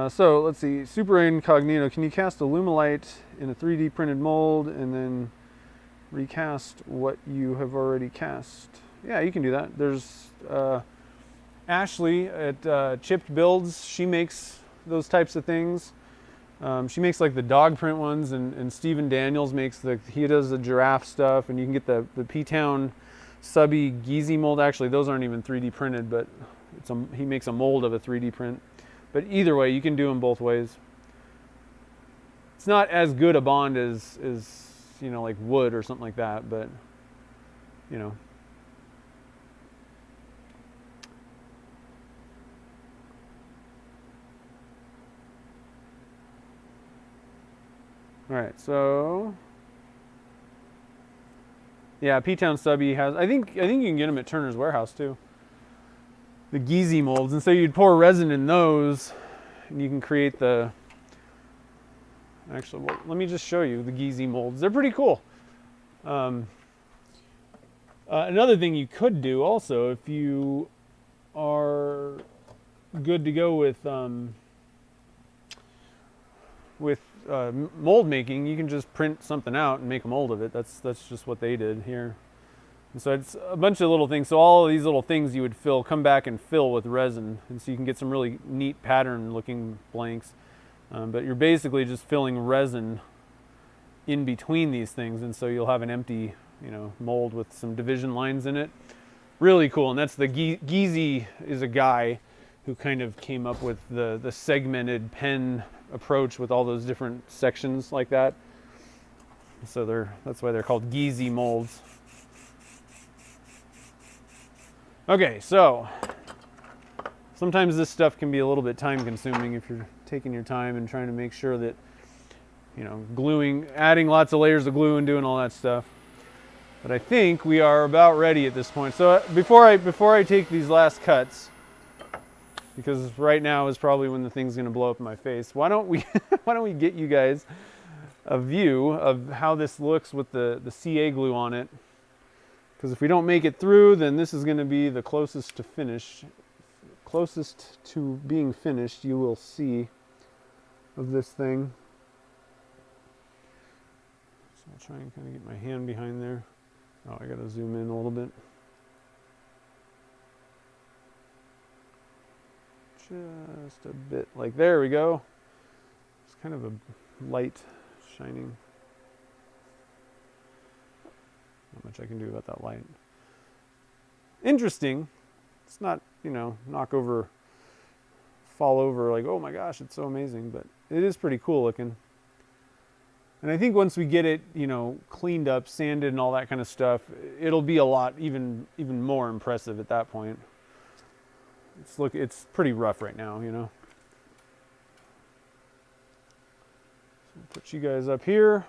[SPEAKER 1] So let's see, Super Incognito, can you cast Alumilite in a 3D printed mold and then recast what you have already cast? Yeah, you can do that. There's Ashley at Chipped Builds. She makes those types of things. She makes like the dog print ones, and Stephen Daniels makes he does the giraffe stuff, and you can get the P-Town subby Geezy mold. Actually, those aren't even 3D printed, but he makes a mold of a 3D print. But either way, you can do them both ways. It's not as good a bond as you know, like wood or something like that, but you know. All right, so yeah, P-Town subby has. I think you can get them at Turner's Warehouse too. The Geezy molds, and so you'd pour resin in those, and you can create the. Actually, well, let me just show you the Geezy molds. They're pretty cool. Another thing you could do also, if you are good to go with mold making, you can just print something out and make a mold of it. That's just what they did here. And so it's a bunch of little things. So all of these little things you would come back and fill with resin, and so you can get some really neat pattern-looking blanks. But you're basically just filling resin in between these things, and so you'll have an empty, you know, mold with some division lines in it. Really cool. And that's the Geezy is a guy who kind of came up with the segmented pen approach with all those different sections like that. So that's why they're called Geezy molds. Okay, so sometimes this stuff can be a little bit time consuming if you're taking your time and trying to make sure that, you know, adding lots of layers of glue and doing all that stuff. But I think we are about ready at this point. So before I take these last cuts, because right now is probably when the thing's going to blow up in my face, why don't we get you guys a view of how this looks with the CA glue on it? Because if we don't make it through, then this is going to be the closest to being finished you will see of this thing. So I'll try and kind of get my hand behind there. Oh, I got to zoom in a little bit. Just a bit, like there we go. It's kind of a light shining. Not much I can do about that light. Interesting. It's not, you know, fall over like, oh my gosh, it's so amazing, but it is pretty cool looking. And I think once we get it, you know, cleaned up, sanded and all that kind of stuff, it'll be a lot even more impressive at that point. It's pretty rough right now, you know. So I'll put you guys up here.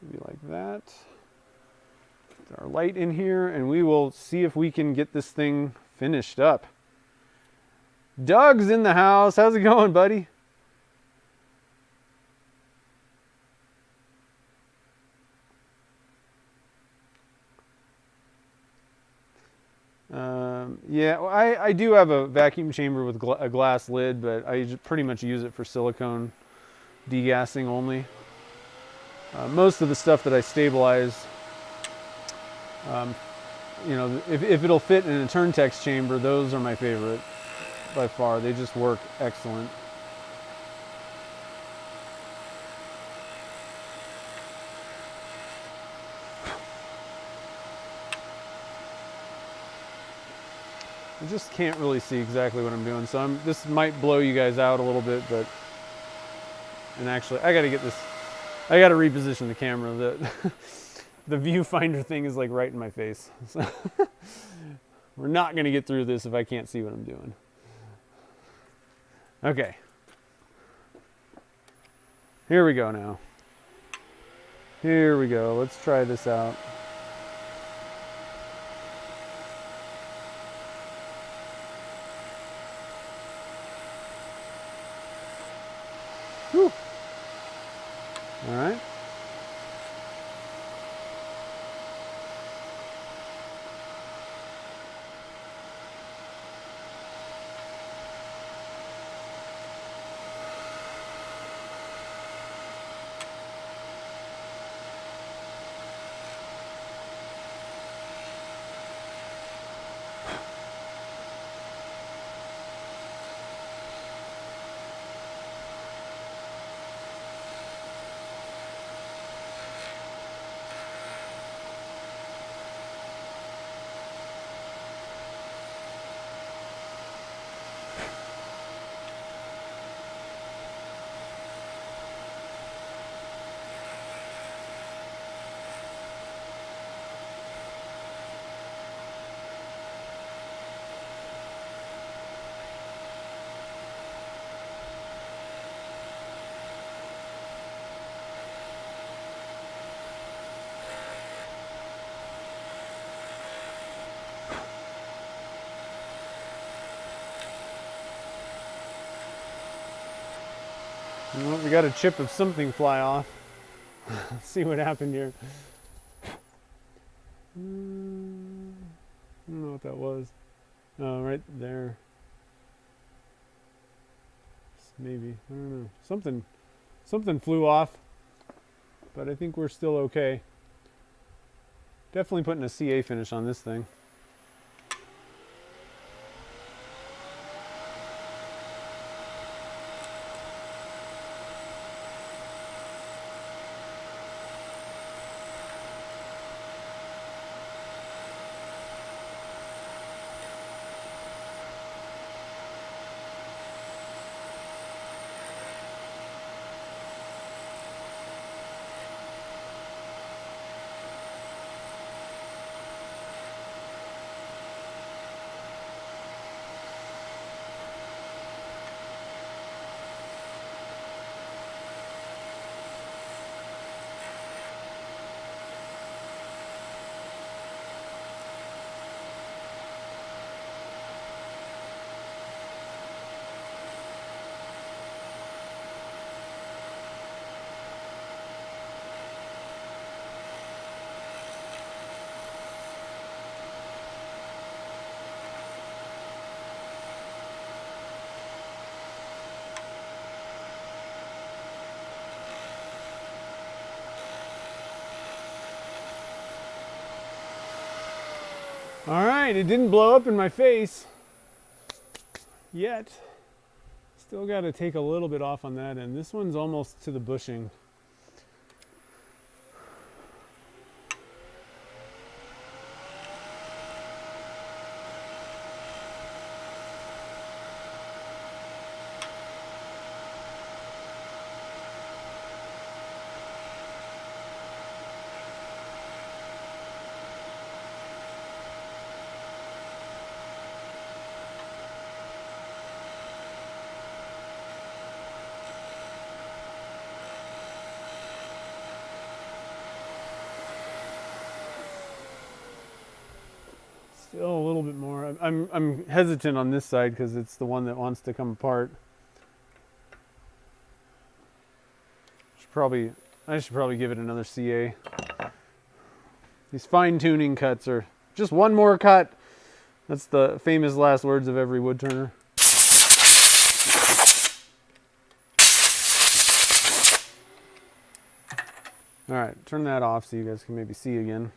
[SPEAKER 1] Maybe like that. Get our light in here, and we will see if we can get this thing finished up. Doug's in the house. How's it going, buddy? Yeah, well, I do have a vacuum chamber with a glass lid, but I pretty much use it for silicone degassing only. Most of the stuff that I stabilize, you know, if it'll fit in a Turntex chamber, those are my favorite by far. They just work excellent. I just can't really see exactly what I'm doing, so this might blow you guys out a little bit, but And actually, I gotta get this, I gotta reposition the camera. The viewfinder thing is like right in my face. So we're not gonna get through this if I can't see what I'm doing. Okay. Here we go now. Here we go. Let's try this out. Whew. All right. Well, we got a chip of something fly off. Let's see what happened here. I don't know what that was. Oh, right there. Maybe. I don't know. Something flew off. But I think we're still okay. Definitely putting a CA finish on this thing. All right, it didn't blow up in my face yet. Still got to take a little bit off on that end. This one's almost to the bushing. Still a little bit more. I'm hesitant on this side because it's the one that wants to come apart. I should probably give it another CA. These fine-tuning cuts are just one more cut. That's the famous last words of every woodturner. All right, turn that off so you guys can maybe see again.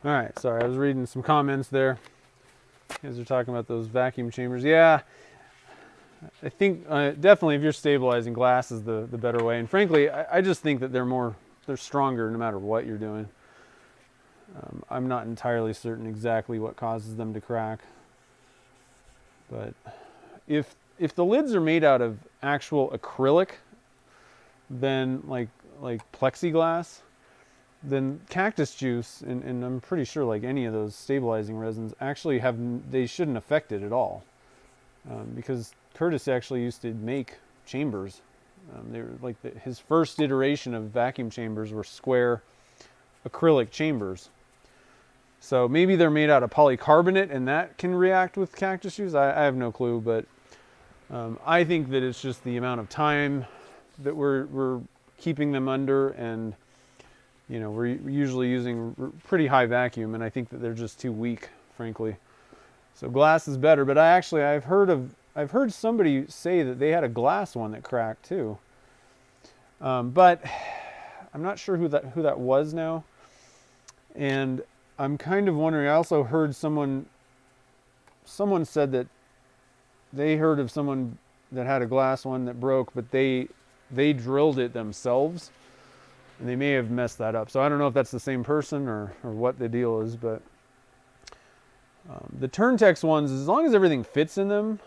[SPEAKER 1] All right, sorry, I was reading some comments there. You guys are talking about those vacuum chambers. Yeah, I think definitely if you're stabilizing, glass is the better way. And frankly, I just think that they're stronger no matter what you're doing. I'm not entirely certain exactly what causes them to crack. But if the lids are made out of actual acrylic, then like plexiglass, then cactus juice, and I'm pretty sure like any of those stabilizing resins actually they shouldn't affect it at all, because Curtis actually used to make chambers. They were like his first iteration of vacuum chambers were square acrylic chambers. So maybe they're made out of polycarbonate and that can react with cactus juice. I have no clue, but I think that it's just the amount of time that we're keeping them under, and you know, we're usually using pretty high vacuum, and I think that they're just too weak, frankly. So glass is better, but I've heard somebody say that they had a glass one that cracked too. But I'm not sure who that was now. And I'm kind of wondering, I also heard someone said that they heard of someone that had a glass one that broke, but they drilled it themselves. And they may have messed that up. So I don't know if that's the same person or what the deal is, but the Turntex ones, as long as everything fits in them,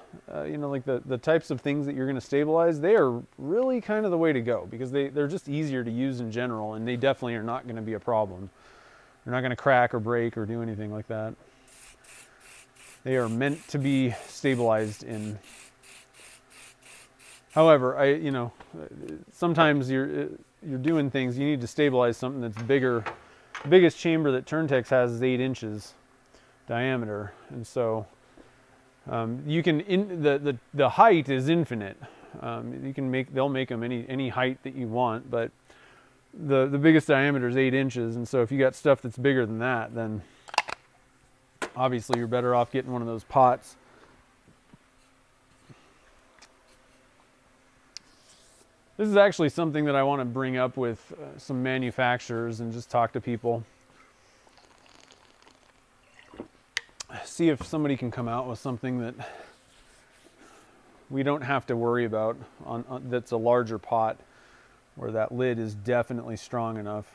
[SPEAKER 1] you know, like the types of things that you're going to stabilize, they are really kind of the way to go, because they're just easier to use in general, and they definitely are not going to be a problem. They're not going to crack or break or do anything like that. They are meant to be stabilized in. However, you know, sometimes you're doing things, you need to stabilize something that's bigger. The biggest chamber that Turntex has is 8 inches diameter, and so you can the height is infinite. You can they'll make them any height that you want, but the biggest diameter is 8 inches, and so if you got stuff that's bigger than that, then obviously you're better off getting one of those pots. This is actually something that I want to bring up with some manufacturers and just talk to people. See if somebody can come out with something that we don't have to worry about that's a larger pot, where that lid is definitely strong enough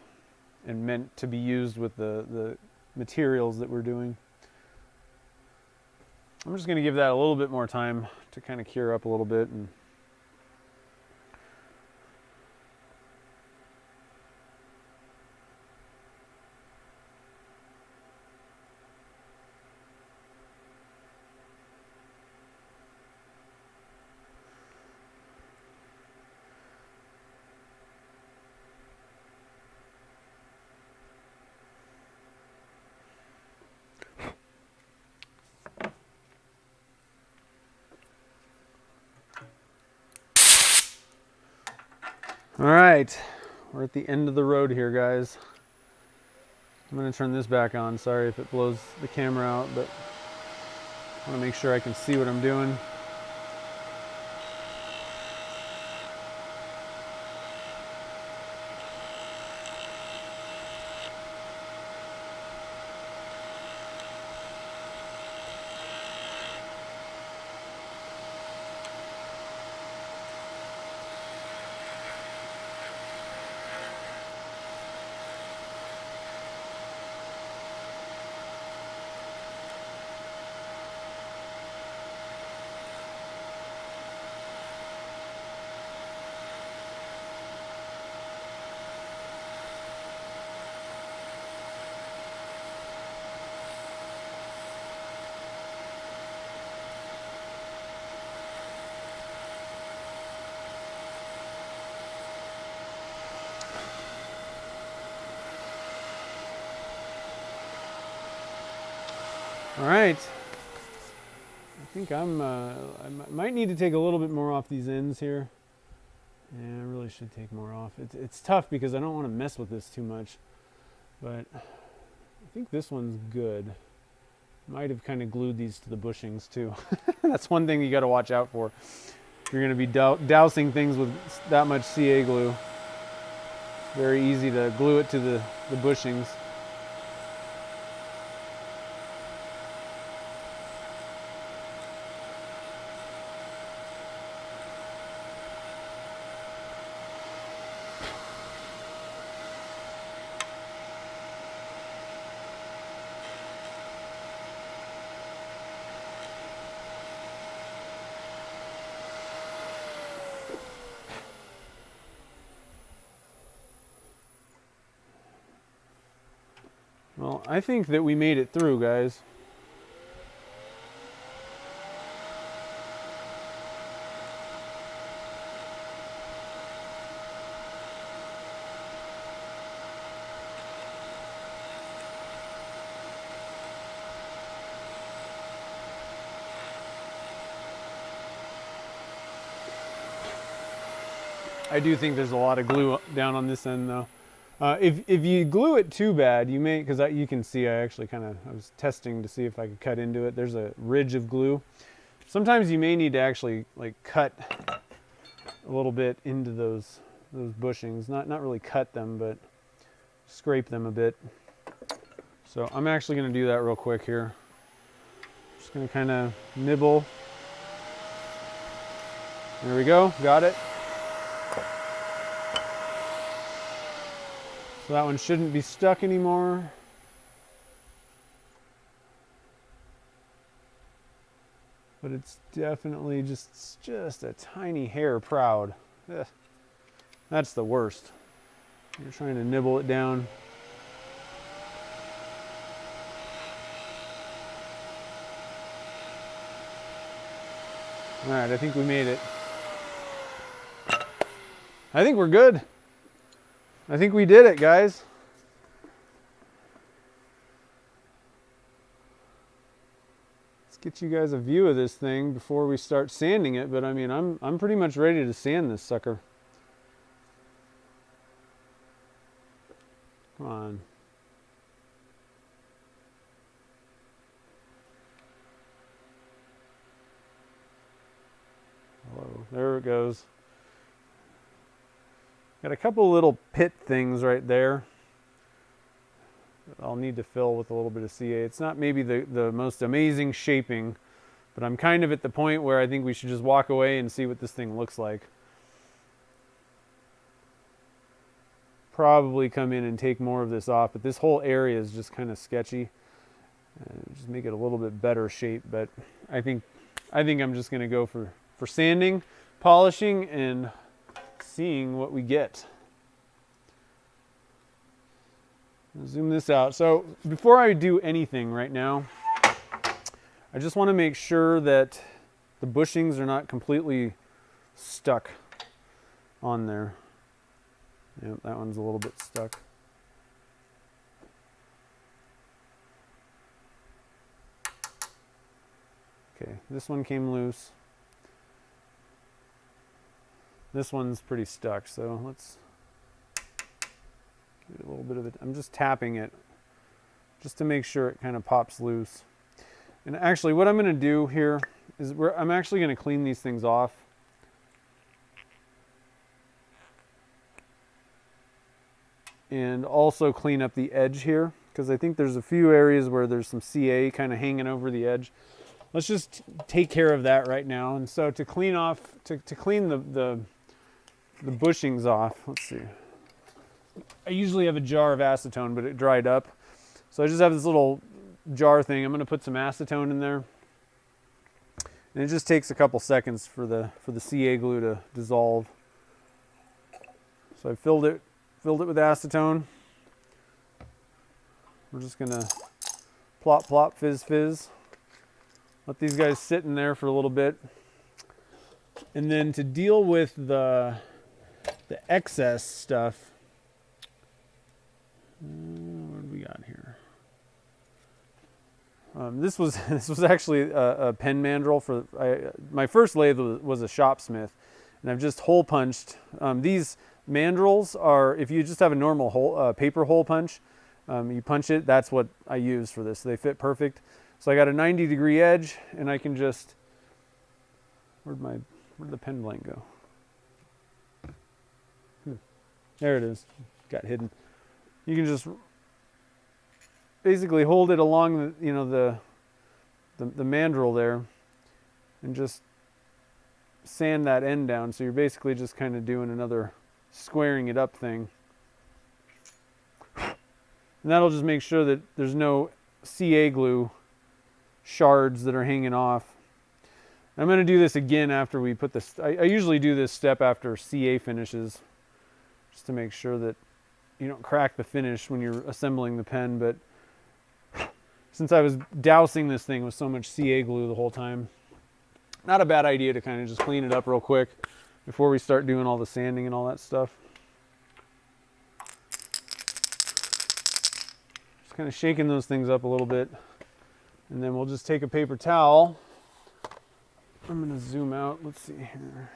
[SPEAKER 1] and meant to be used with the materials that we're doing. I'm just going to give that a little bit more time to kind of cure up a little bit. And all right, we're at the end of the road here, guys. I'm going to turn this back on. Sorry if it blows the camera out, but I want to make sure I can see what I'm doing. All right, I think I might need to take a little bit more off these ends here. Yeah, I really should take more off. It's tough because I don't want to mess with this too much, but I think this one's good. Might have kind of glued these to the bushings too. That's one thing you got to watch out for. If you're going to be dousing things with that much CA glue, it's very easy to glue it to the bushings. Well, I think that we made it through, guys. I do think there's a lot of glue down on this end though. If you glue it too bad, you may, because you can see I was testing to see if I could cut into it. There's a ridge of glue. Sometimes you may need to actually like cut a little bit into those bushings. Not really cut them, but scrape them a bit. So I'm actually going to do that real quick here. Just going to kind of nibble. There we go, got it. So that one shouldn't be stuck anymore. But it's definitely just a tiny hair proud. Ugh. That's the worst. You're trying to nibble it down. All right, I think we made it. I think we're good. I think we did it, guys. Let's get you guys a view of this thing before we start sanding it, but I mean, I'm pretty much ready to sand this sucker. Come on. Hello. There it goes. Got a couple little pit things right there that I'll need to fill with a little bit of CA. It's not maybe the most amazing shaping, but I'm kind of at the point where I think we should just walk away and see what this thing looks like. Probably come in and take more of this off, but this whole area is just kind of sketchy. Just make it a little bit better shape, but I think I'm just going to go for sanding, polishing, and seeing what we get. Zoom this out. So before I do anything right now, I just want to make sure that the bushings are not completely stuck on there. Yep, that one's a little bit stuck. Okay, this one came loose. This one's pretty stuck, so let's give it a little bit of it. I'm just tapping it just to make sure it kind of pops loose. And actually what I'm going to do here is I'm actually going to clean these things off. And also clean up the edge here, because I think there's a few areas where there's some CA kind of hanging over the edge. Let's just take care of that right now. And so to clean off, to clean the bushings off, let's see. I usually have a jar of acetone, but it dried up. So I just have this little jar thing. I'm going to put some acetone in there. And it just takes a couple seconds for the CA glue to dissolve. So I filled it with acetone. We're just going to plop, plop, fizz, fizz. Let these guys sit in there for a little bit. And then to deal with the excess stuff, what do we got here? This was actually a pen mandrel for my first lathe was a Shopsmith, and I've just hole punched. These mandrels are, if you just have a normal paper hole punch, you punch it. That's what I use for this. They fit perfect. So I got a 90-degree edge, and I can just, where'd the pen blank go? There it is. Got hidden. You can just basically hold it along the mandrel there, and just sand that end down. So you're basically just kind of doing another squaring it up thing. And that'll just make sure that there's no CA glue shards that are hanging off. I'm going to do this again after we put this. I usually do this step after CA finishes, just to make sure that you don't crack the finish when you're assembling the pen. But since I was dousing this thing with so much CA glue the whole time, not a bad idea to kind of just clean it up real quick before we start doing all the sanding and all that stuff. Just kind of shaking those things up a little bit. And then we'll just take a paper towel. I'm going to zoom out. Let's see here.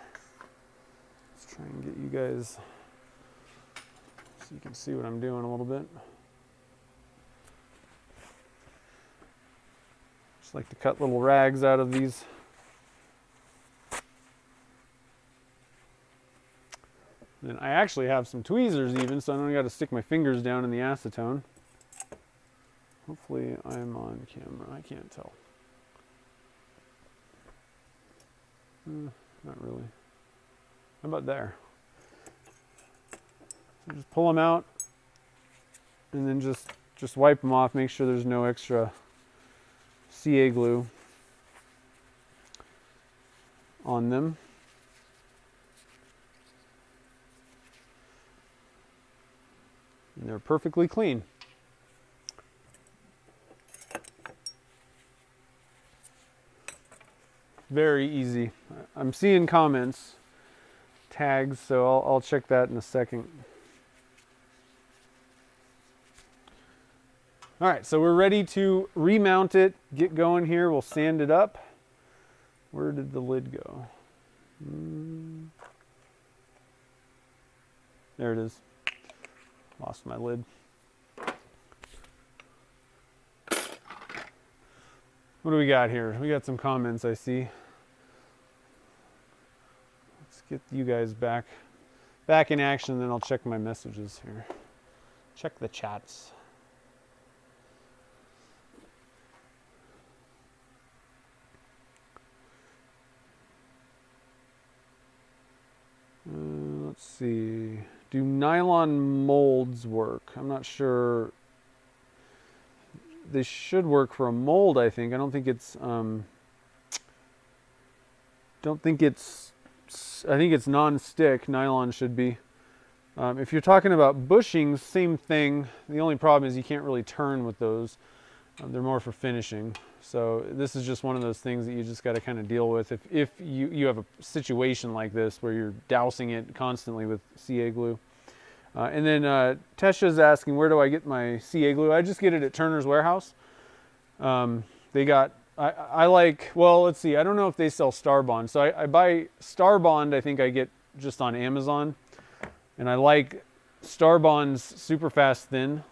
[SPEAKER 1] Let's try and get you guys so you can see what I'm doing a little bit. Just like to cut little rags out of these. Then I actually have some tweezers even, so I don't got to stick my fingers down in the acetone. Hopefully I'm on camera. I can't tell. Not really. How about there? So just pull them out and then just wipe them off. Make sure there's no extra CA glue on them. And they're perfectly clean. Very easy. I'm seeing comments, tags, so I'll check that in a second. All right, so we're ready to remount it, get going here. We'll sand it up. Where did the lid go? There it is. Lost my lid. What do we got here? We got some comments, I see. Let's get you guys back in action, then I'll check my messages here. Check the chats. Let's see. Do nylon molds work? I'm not sure. They should work for a mold, I think. I don't think it's I think it's non-stick. Nylon should be. If you're talking about bushings, same thing. The only problem is you can't really turn with those. They're more for finishing. So this is just one of those things that you just got to kind of deal with. If you have a situation like this where you're dousing it constantly with CA glue. And then Tesha's asking, where do I get my CA glue? I just get it at Turner's Warehouse. They got, I like, well, let's see. I don't know if they sell Star Bond. So I buy Star Bond, I think I get just on Amazon. And I like Star Bond's super fast thin.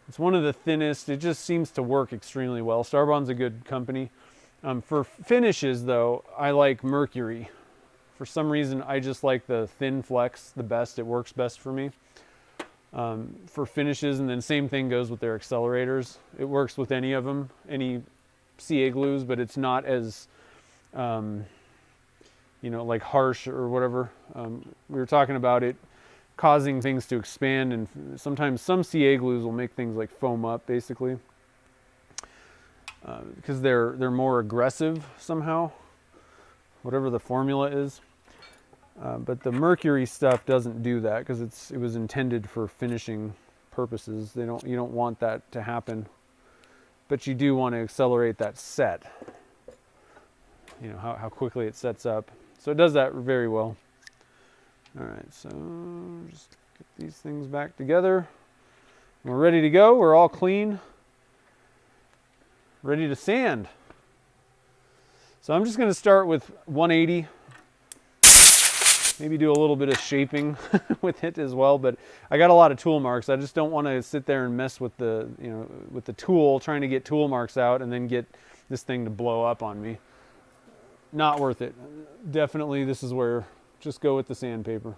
[SPEAKER 1] It's one of the thinnest. It just seems to work extremely well. Star Bond's a good company. For finishes, though, I like Mercury. For some reason, I just like the thin flex the best. It works best for me for finishes. And then same thing goes with their accelerators. It works with any of them, any CA glues, but it's not as, like harsh or whatever. We were talking about it causing things to expand, and sometimes some CA glues will make things like foam up, basically, because they're more aggressive somehow, whatever the formula is. But the Mercury stuff doesn't do that because it was intended for finishing purposes. You don't want that to happen, but you do want to accelerate that set. You know how quickly it sets up. So it does that very well. All right, so just get these things back together. We're ready to go. We're all clean, ready to sand. So I'm just going to start with 180. Maybe do a little bit of shaping with it as well, but I got a lot of tool marks. I just don't want to sit there and mess with the tool, trying to get tool marks out and then get this thing to blow up on me. Not worth it. Definitely, this is where just go with the sandpaper.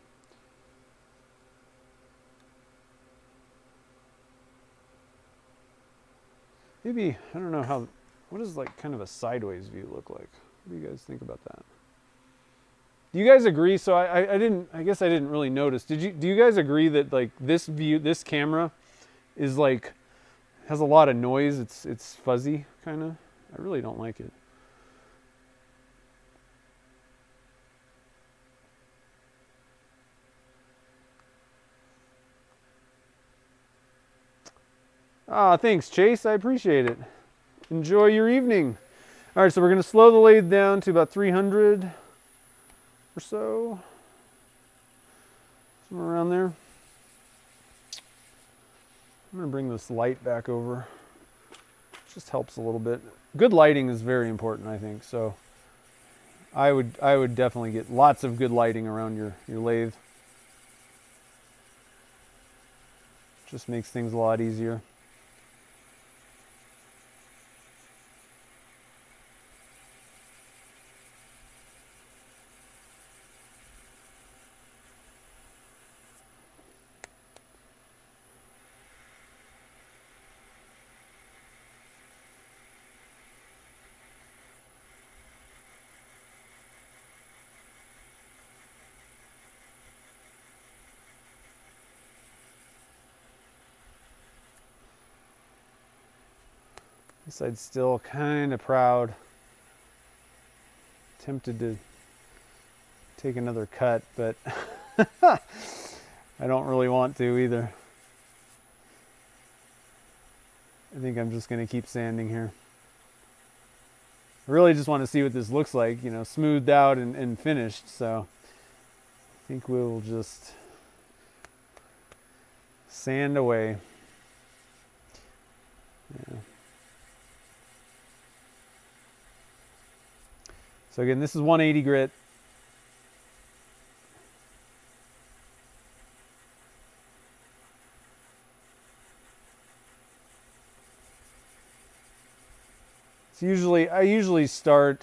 [SPEAKER 1] Maybe, I don't know what does like kind of a sideways view look like? What do you guys think about that? Do you guys agree? So I guess I didn't really notice. Do you guys agree that like this view, this camera is like, has a lot of noise? It's fuzzy kind of. I really don't like it. Ah, thanks, Chase. I appreciate it. Enjoy your evening. All right, so we're going to slow the lathe down to about 300 or so. Somewhere around there. I'm going to bring this light back over. It just helps a little bit. Good lighting is very important, I think. So I would definitely get lots of good lighting around your lathe. Just makes things a lot easier. This side's still kind of proud. Tempted to take another cut, but I don't really want to either. I think I'm just going to keep sanding here. I really just want to see what this looks like, you know, smoothed out and finished. So I think we'll just sand away. Yeah. So again, this is 180 grit. It's usually, I usually try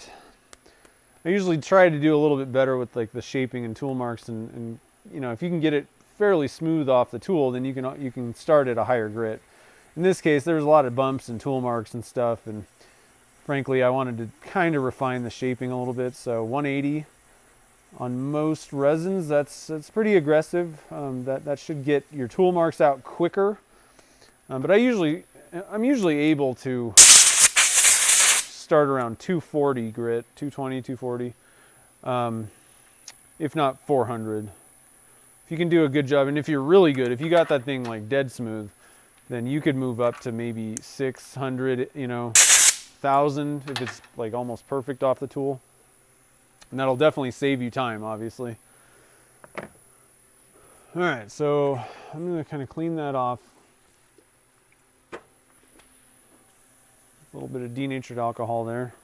[SPEAKER 1] to do a little bit better with like the shaping and tool marks, and you know, if you can get it fairly smooth off the tool, then you can start at a higher grit. In this case, there's a lot of bumps and tool marks and stuff, and frankly, I wanted to kind of refine the shaping a little bit. So 180 on most resins, that's pretty aggressive. That should get your tool marks out quicker. But I'm usually able to start around 240 grit, 220, 240, if not 400. If you can do a good job, and if you're really good, if you got that thing like dead smooth, then you could move up to maybe 600, you know, 1,000 if it's like almost perfect off the tool. And that'll definitely save you time, obviously. All right, so I'm going to kind of clean that off. A little bit of denatured alcohol there.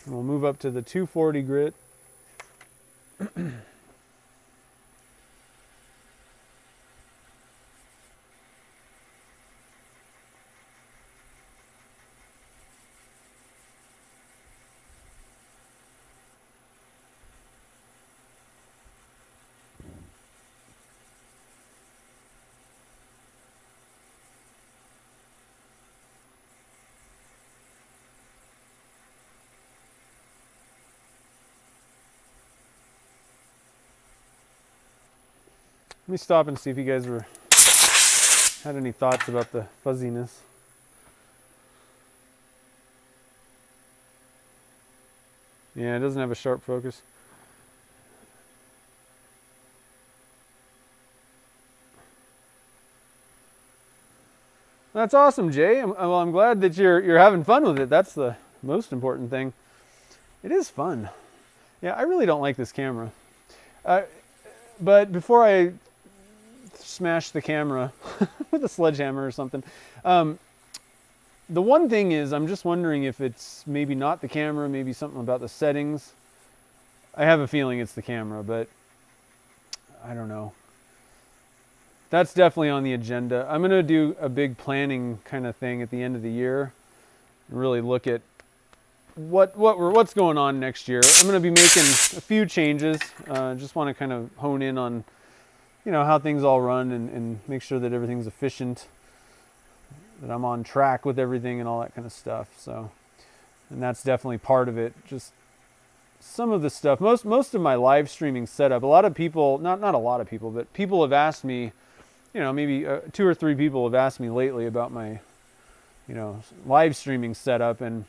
[SPEAKER 1] And we'll move up to the 240 grit. Let me stop and see if you guys had any thoughts about the fuzziness. Yeah, it doesn't have a sharp focus. That's awesome, Jay. Well, I'm glad that you're having fun with it. That's the most important thing. It is fun. Yeah, I really don't like this camera. But before I smash the camera with a sledgehammer or something, the one thing is, I'm just wondering if it's maybe not the camera, maybe something about the settings. I have a feeling it's the camera, but I don't know. That's definitely on the agenda. I'm going to do a big planning kind of thing at the end of the year and really look at what's going on next year. I'm going to be making a few changes. Just want to kind of hone in on, you know, how things all run and make sure that everything's efficient, that I'm on track with everything and all that kind of stuff. So, and that's definitely part of it. Just some of the stuff, most of my live streaming setup, a lot of people, not a lot of people, but people have asked me, you know, maybe 2 or 3 people have asked me lately about my, you know, live streaming setup. And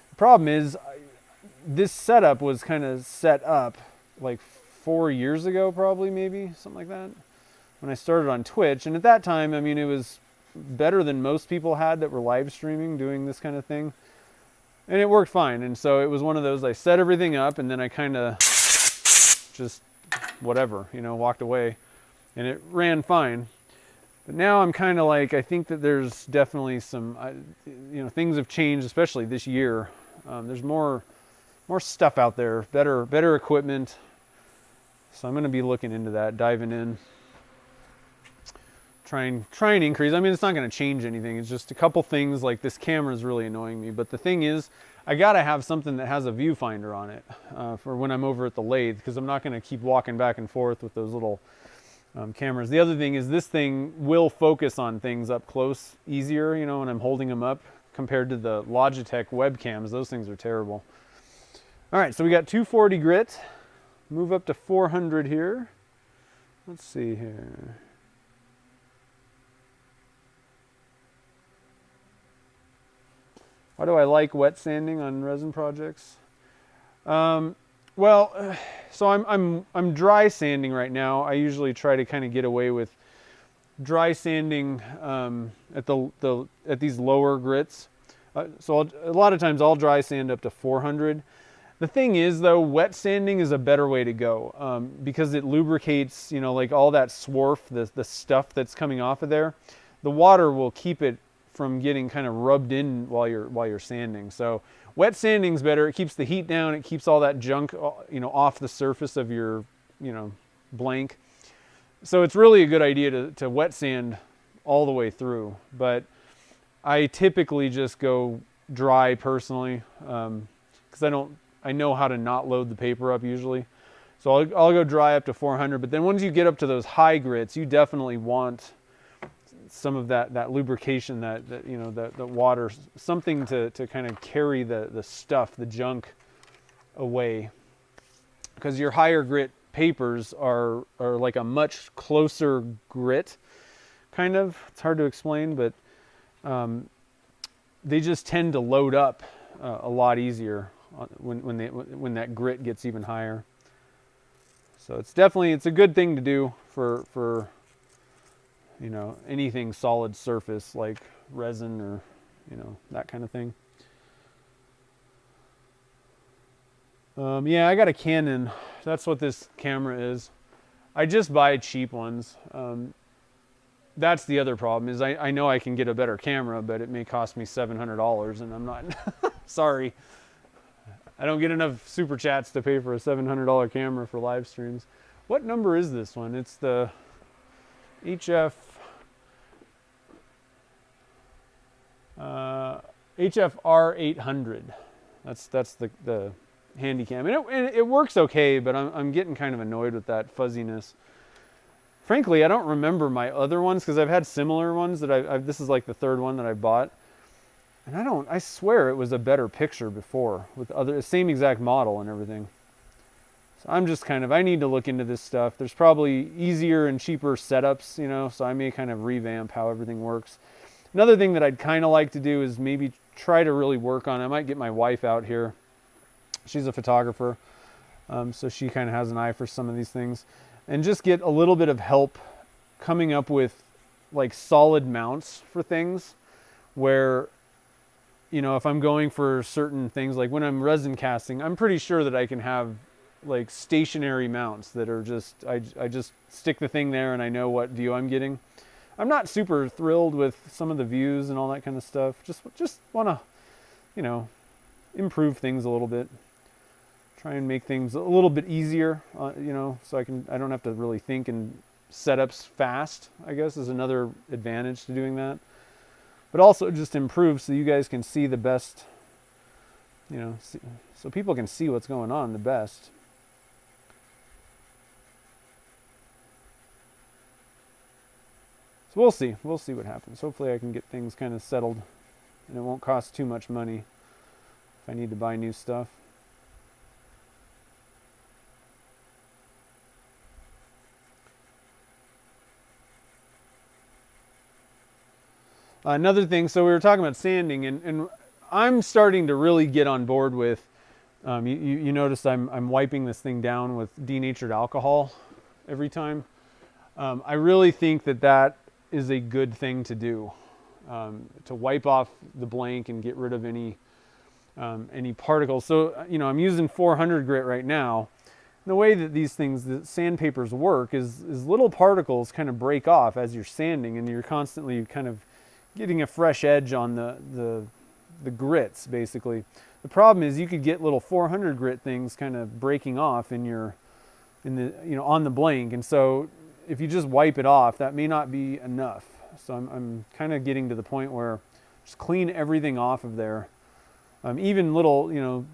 [SPEAKER 1] the problem is this setup was kind of set up like 4 years ago, probably, maybe something like that. when I started on Twitch. And at that time, I mean, it was better than most people had that were live streaming doing this kind of thing. And it worked fine. And so it was one of those, I set everything up and then I kind of just whatever, you know, walked away, and it ran fine. But now I'm kind of like, I think that there's definitely some, you know, things have changed, especially this year. There's more stuff out there, better equipment. So I'm going to be looking into that, diving in, try and increase. I mean, it's not going to change anything. It's just a couple things, like this camera is really annoying me. But the thing is, I got to have something that has a viewfinder on it for when I'm over at the lathe, because I'm not going to keep walking back and forth with those little cameras. The other thing is this thing will focus on things up close easier, you know, when I'm holding them up, compared to the Logitech webcams. Those things are terrible. All right, so we got 240 grit. Move up to 400 here. Let's see here. Why do I like wet sanding on resin projects? Well, so I'm dry sanding right now. I usually try to kind of get away with dry sanding at these lower grits. So a lot of times I'll dry sand up to 400. The thing is, though, wet sanding is a better way to go because it lubricates, you know, like all that swarf, the stuff that's coming off of there. The water will keep it from getting kind of rubbed in while you're sanding. So wet sanding's better. It keeps the heat down. It keeps all that junk, you know, off the surface of your, you know, blank. So it's really a good idea to wet sand all the way through. But I typically just go dry personally because I know how to not load the paper up usually. So I'll go dry up to 400. But then once you get up to those high grits, you definitely want some of that lubrication, that you know, the water, something to kind of carry the stuff, the junk away, because your higher grit papers are like a much closer grit, kind of. It's hard to explain, but they just tend to load up a lot easier when that grit gets even higher. So it's a good thing to do for you know, anything solid surface like resin or, you know, that kind of thing. Yeah, I got a Canon. That's what this camera is. I just buy cheap ones. That's the other problem, is I know I can get a better camera, but it may cost me $700, and I'm not, sorry. I don't get enough super chats to pay for a $700 camera for live streams. What number is this one? It's the HFR 800. That's the handy cam, and it works okay, but I'm getting kind of annoyed with that fuzziness. Frankly, I don't remember my other ones because I've had similar ones that this is like the third one that I bought, and I swear it was a better picture before with same exact model and everything. So I'm just I need to look into this stuff. There's probably easier and cheaper setups, you know, so I may kind of revamp how everything works. Another thing that I'd kind of like to do is maybe try to really work on, I might get my wife out here. She's a photographer, so she kind of has an eye for some of these things. And just get a little bit of help coming up with like solid mounts for things where, you know, if I'm going for certain things, like when I'm resin casting, I'm pretty sure that I can have like stationary mounts that are just, I just stick the thing there and I know what view I'm getting. I'm not super thrilled with some of the views and all that kind of stuff. Just want to, you know, improve things a little bit. Try and make things a little bit easier, you know, so I don't have to really think in setups fast, I guess, is another advantage to doing that. But also just improve so you guys can see the best, you know, so people can see what's going on the best. So we'll see what happens. Hopefully I can get things kind of settled and it won't cost too much money if I need to buy new stuff. Another thing, so we were talking about sanding, and I'm starting to really get on board with, you notice I'm wiping this thing down with denatured alcohol every time. I really think that that is a good thing to do, to wipe off the blank and get rid of any particles. So, you know, I'm using 400 grit right now. The way that these things, the sandpapers work is little particles kind of break off as you're sanding, and you're constantly kind of getting a fresh edge on the grits, basically. The problem is you could get little 400 grit things kind of breaking off on the blank, and so if you just wipe it off, that may not be enough. So I'm kind of getting to the point where just clean everything off of there. Even little, you know,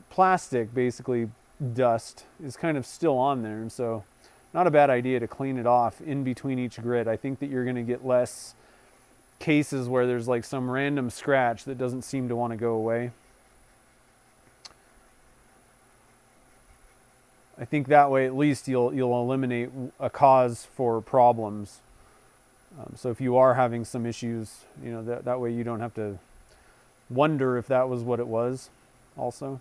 [SPEAKER 1] plastic, basically, dust is kind of still on there, and so not a bad idea to clean it off in between each grit. I think that you're going to get less cases where there's like some random scratch that doesn't seem to want to go away. I think that way at least you'll eliminate a cause for problems. So if you are having some issues, you know, that way you don't have to wonder if that was what it was also.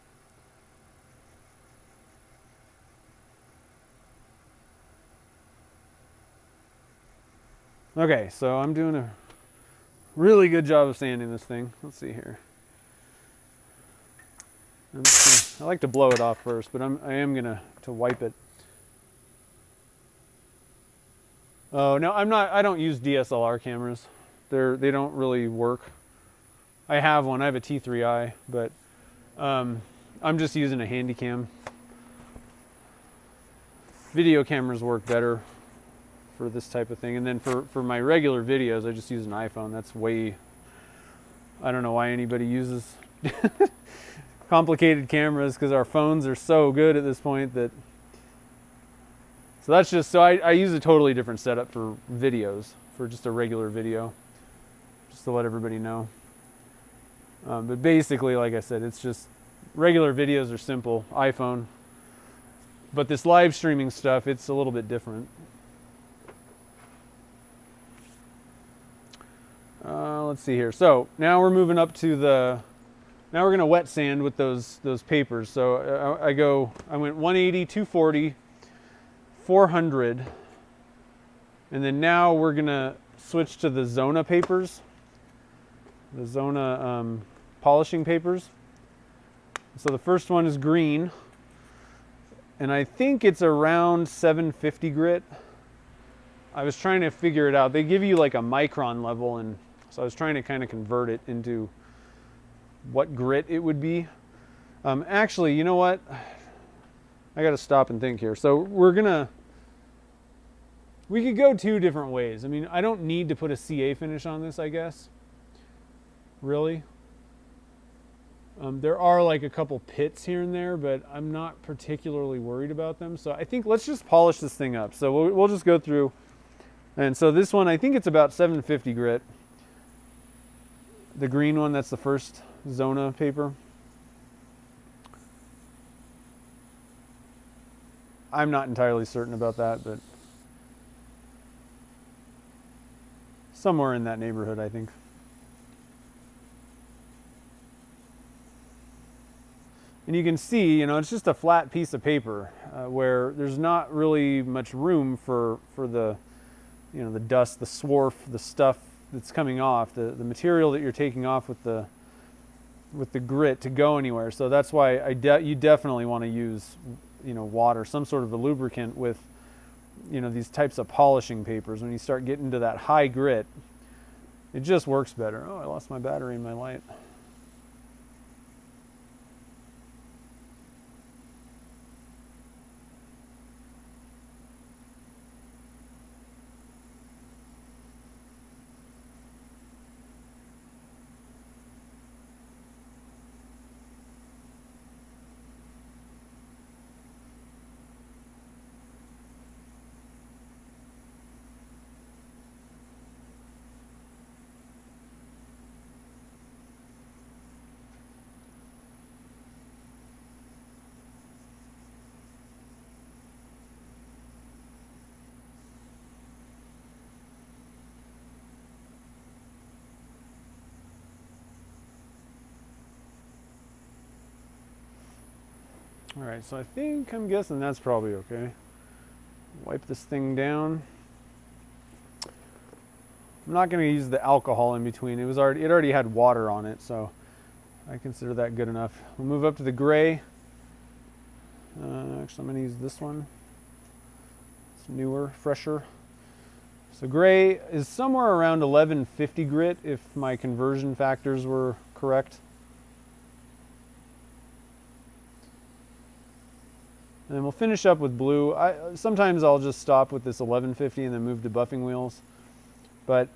[SPEAKER 1] Okay, so I'm doing a really good job of sanding this thing. Let's see here. I like to blow it off first, but I am gonna wipe it. Oh no, I don't use DSLR cameras. They don't really work. I have one. I have a T3i, but I'm just using a handy cam. Video cameras work better for this type of thing, and then for my regular videos, I just use an iPhone. That's way. I don't know why anybody uses complicated cameras, because our phones are so good at this point that. So that's just, so I use a totally different setup for videos, for just a regular video, just to let everybody know. But basically, like I said, it's just regular videos are simple, iPhone. But this live streaming stuff, it's a little bit different. Let's see here. So now we're moving up to now we're going to wet sand with those papers. So I went 180, 240, 400, and then now we're going to switch to the Zona papers, the Zona polishing papers. So the first one is green, and I think it's around 750 grit. I was trying to figure it out. They give you like a micron level, and so I was trying to kind of convert it into what grit it would be. Actually, you know what? I got to stop and think here. So we could go two different ways. I mean, I don't need to put a CA finish on this, I guess. Really. There are like a couple pits here and there, but I'm not particularly worried about them. So I think let's just polish this thing up. So we'll just go through. And so this one, I think it's about 750 grit. The green one, that's the first Zona paper. I'm not entirely certain about that, but somewhere in that neighborhood, I think. And you can see, you know, it's just a flat piece of paper where there's not really much room for the, you know, the dust, the swarf, the stuff that's coming off, the material that you're taking off with the grit to go anywhere. So that's why you definitely want to use, you know, water, some sort of a lubricant with, you know, these types of polishing papers. When you start getting to that high grit, it just works better. Oh, I lost my battery in my light. All right, so I'm guessing that's probably okay. Wipe this thing down. I'm not going to use the alcohol in between. It already had water on it, so I consider that good enough. We'll move up to the gray. Actually, I'm going to use this one. It's newer, fresher. So gray is somewhere around 1150 grit if my conversion factors were correct. And then we'll finish up with blue. Sometimes I'll just stop with this 1150 and then move to buffing wheels. But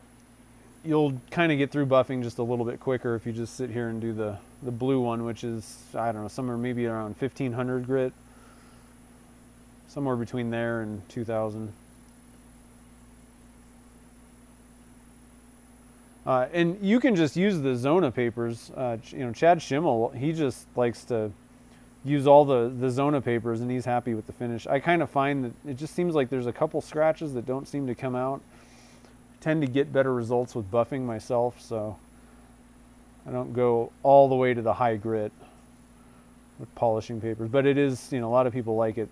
[SPEAKER 1] you'll kind of get through buffing just a little bit quicker if you just sit here and do the blue one, which is, I don't know, somewhere maybe around 1500 grit. Somewhere between there and 2000. And you can just use the Zona papers. You know, Chad Schimmel, he just likes to use all the Zona papers, and he's happy with the finish. I kind of find that it just seems like there's a couple scratches that don't seem to come out. I tend to get better results with buffing myself, so I don't go all the way to the high grit with polishing papers. But it is, you know, a lot of people like it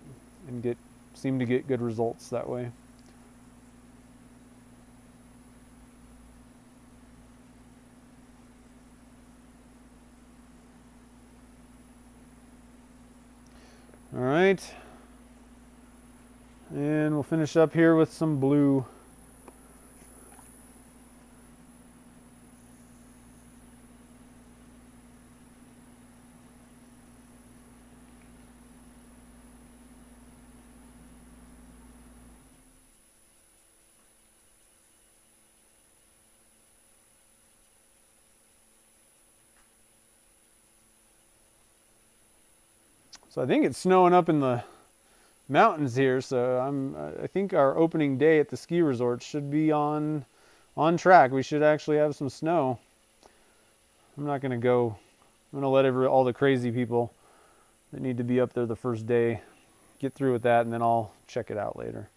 [SPEAKER 1] and seem to get good results that way. All right, and we'll finish up here with some blue. So I think it's snowing up in the mountains here, so I think our opening day at the ski resort should be on track. We should actually have some snow. I'm not going to let all the crazy people that need to be up there the first day get through with that, and then I'll check it out later.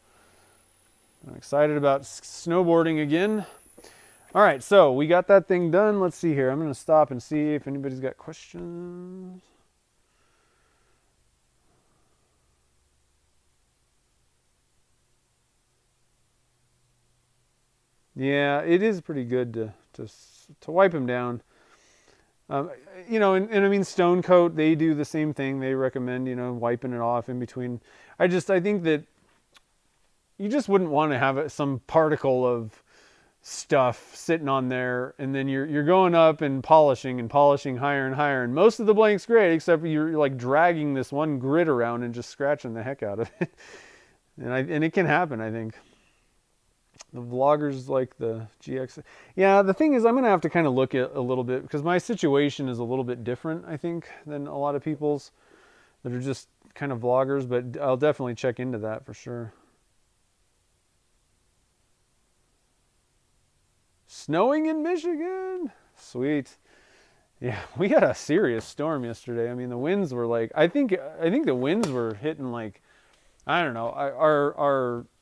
[SPEAKER 1] I'm excited about snowboarding again. All right, so we got that thing done. Let's see here. I'm going to stop and see if anybody's got questions. Yeah, it is pretty good to wipe them down. You know, and I mean, Stone Coat, they do the same thing. They recommend, you know, wiping it off in between. I think that you just wouldn't want to have some particle of stuff sitting on there, and then you're going up and polishing higher and higher, and most of the blank's great, except you're like dragging this one grit around and just scratching the heck out of it. And it can happen, I think. The vloggers like the GX. Yeah, the thing is, I'm going to have to kind of look at a little bit, because my situation is a little bit different, I think, than a lot of people's that are just kind of vloggers, but I'll definitely check into that for sure. Snowing in Michigan? Sweet. Yeah, we had a serious storm yesterday. I mean, the winds were like, I think the winds were hitting like, I don't know,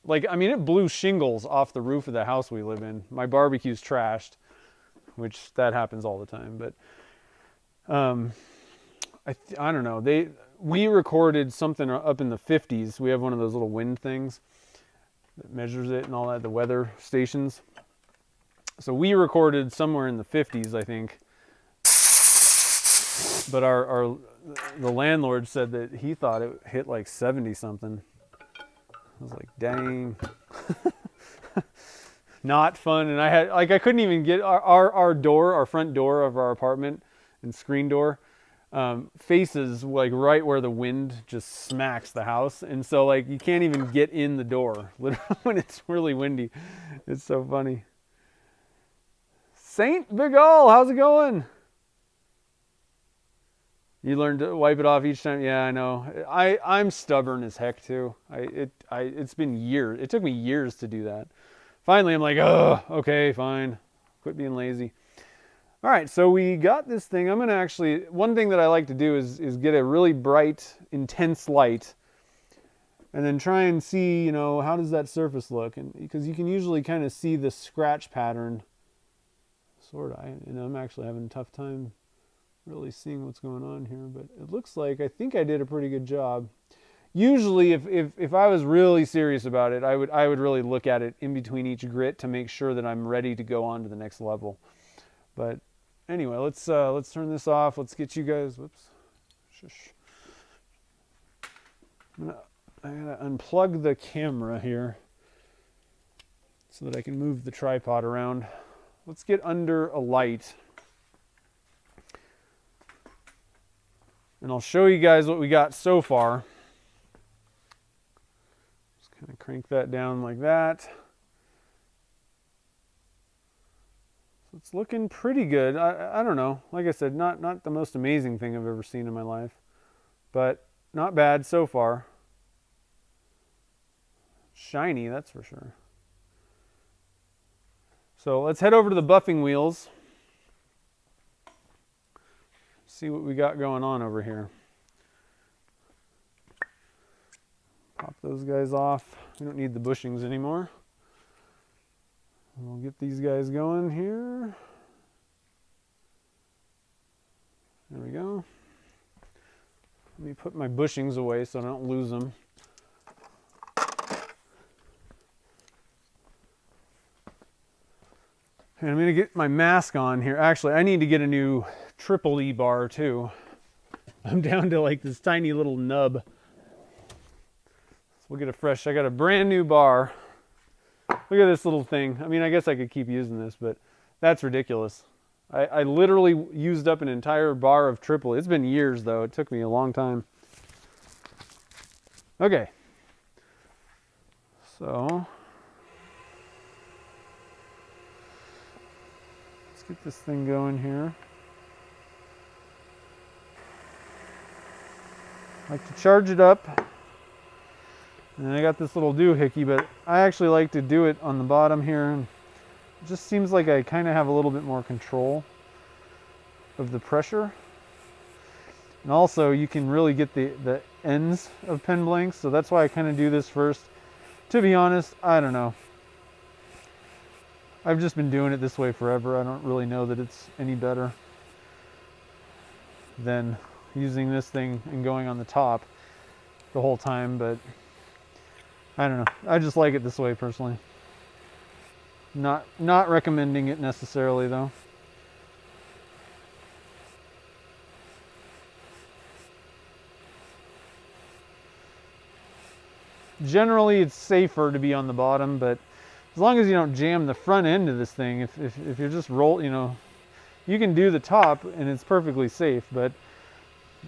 [SPEAKER 1] I mean, it blew shingles off the roof of the house we live in. My barbecue's trashed, which that happens all the time. But I don't know. We recorded something up in the 50s. We have one of those little wind things that measures it and all that, the weather stations. So we recorded somewhere in the 50s, I think. But the landlord said that he thought it hit like 70 something. I was like, dang. Not fun. And I couldn't even get our front door of our apartment and screen door faces like right where the wind just smacks the house. And so like you can't even get in the door when it's really windy. It's so funny. Saint Bigal, how's it going? You learned to wipe it off each time. Yeah, I know. I'm stubborn as heck too. It's been years. It took me years to do that. Finally, I'm like, oh, okay, fine. Quit being lazy. All right, so we got this thing. I'm gonna one thing that I like to do is get a really bright, intense light, and then try and see, you know, how does that surface look? And because you can usually kind of see the scratch pattern. Sort of. I'm actually having a tough time really seeing what's going on here, but it looks like I think I did a pretty good job. usually if I was really serious about it, I would really look at it in between each grit to make sure that I'm ready to go on to the next level. But anyway, let's turn this off. Let's get you guys, whoops. Shush. I gotta unplug the camera here so that I can move the tripod around. Let's get under a light. And I'll show you guys what we got so far. Just kind of crank that down like that. So it's looking pretty good. I don't know. Like I said, not the most amazing thing I've ever seen in my life, but not bad so far. Shiny, that's for sure. So let's head over to the buffing wheels. See what we got going on over here. Pop those guys off. We don't need the bushings anymore. We'll get these guys going here. There we go. Let me put my bushings away so I don't lose them. And I'm going to get my mask on here. Actually, I need to get a new triple E bar too. I'm down to like this tiny little nub. So we'll get a fresh, I got a brand new bar. Look at this little thing. I mean, I guess I could keep using this, but that's ridiculous. I literally used up an entire bar of triple. It's been years though. It took me a long time. Okay. So let's get this thing going here. I like to charge it up. And I got this little doohickey, but I actually like to do it on the bottom here. And it just seems like I kind of have a little bit more control of the pressure. And also you can really get the ends of pen blanks. So that's why I kind of do this first. To be honest, I don't know. I've just been doing it this way forever. I don't really know that it's any better than using this thing and going on the top the whole time, but I don't know. I just like it this way personally. Not recommending it necessarily though. Generally it's safer to be on the bottom, but as long as you don't jam the front end of this thing, if you're just you can do the top and it's perfectly safe, but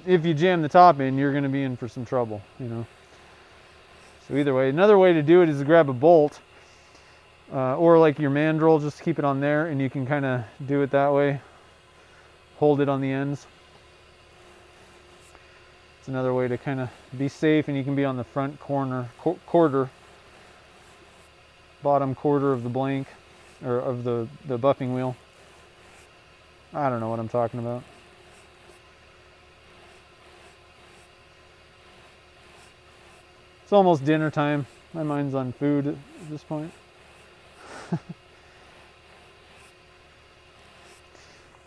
[SPEAKER 1] if you jam the top in, you're going to be in for some trouble, So either way, another way to do it is to grab a bolt or like your mandrel, just keep it on there and you can kind of do it that way. Hold it on the ends. It's another way to kind of be safe, and you can be on the front quarter, bottom quarter of the blank, or of the buffing wheel. I don't know what I'm talking about. It's almost dinner time. My mind's on food at this point.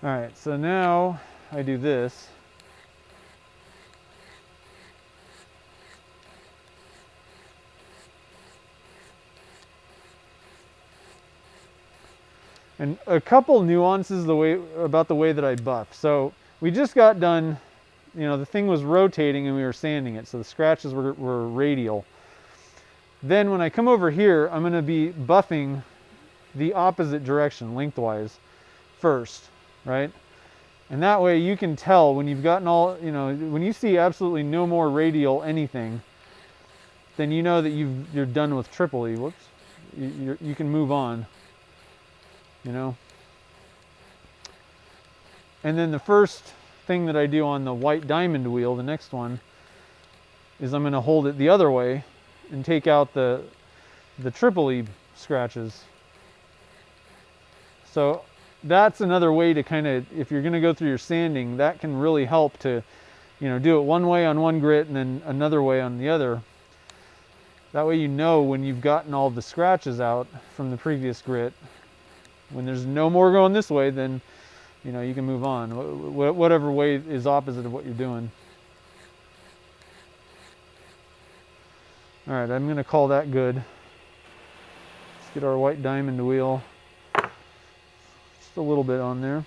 [SPEAKER 1] All right, so now I do this. And a couple nuances about the way that I buff. So we just got done, the thing was rotating and we were sanding it, so the scratches were radial. Then when I come over here, I'm going to be buffing the opposite direction, lengthwise, first, right? And that way you can tell when you've gotten all, when you see absolutely no more radial anything, then you know that you're done with triple E. Whoops. You can move on. And then the first thing that I do on the white diamond wheel, the next one, is I'm going to hold it the other way and take out the triple E scratches. So that's another way to kind of, if you're going to go through your sanding, that can really help to, do it one way on one grit and then another way on the other. That way when you've gotten all the scratches out from the previous grit. When there's no more going this way, then you can move on. Whatever way is opposite of what you're doing. All right, I'm gonna call that good. Let's get our white diamond wheel. Just a little bit on there.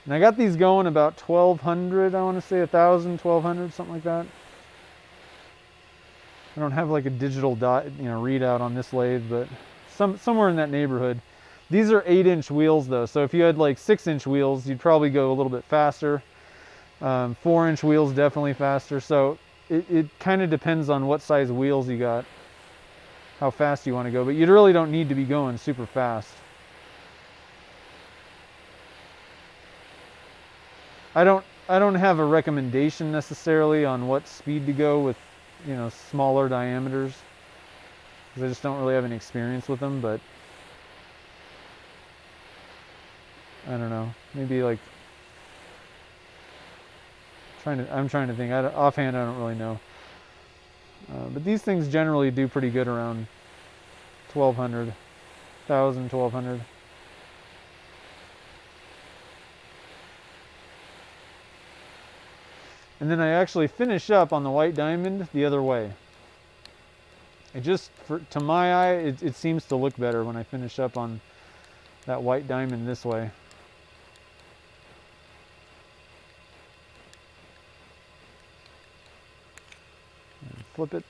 [SPEAKER 1] And I got these going about 1200, I want to say 1000, 1200, something like that. I don't have like a digital readout on this lathe, but somewhere in that neighborhood. These are 8-inch wheels though, so if you had like 6-inch wheels, you'd probably go a little bit faster. 4-inch wheels definitely faster, so it kind of depends on what size wheels you got, how fast you want to go, but you really don't need to be going super fast. I don't have a recommendation necessarily on what speed to go with, you know, smaller diameters, because I just don't really have any experience with them, but I don't know, maybe like I'm trying to think. Offhand, I don't really know. But these things generally do pretty good around 1200, 1000, 1200. And then I actually finish up on the white diamond the other way. It just, to my eye, it seems to look better when I finish up on that white diamond this way. Flip it.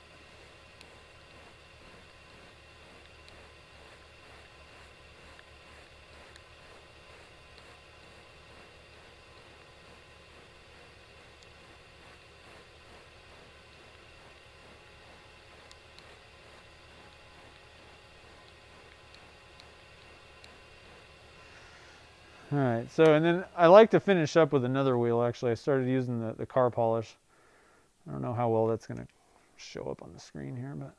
[SPEAKER 1] All right, so and then I like to finish up with another wheel. Actually, I started using the car polish. I don't know how well that's going to show up on the screen here, but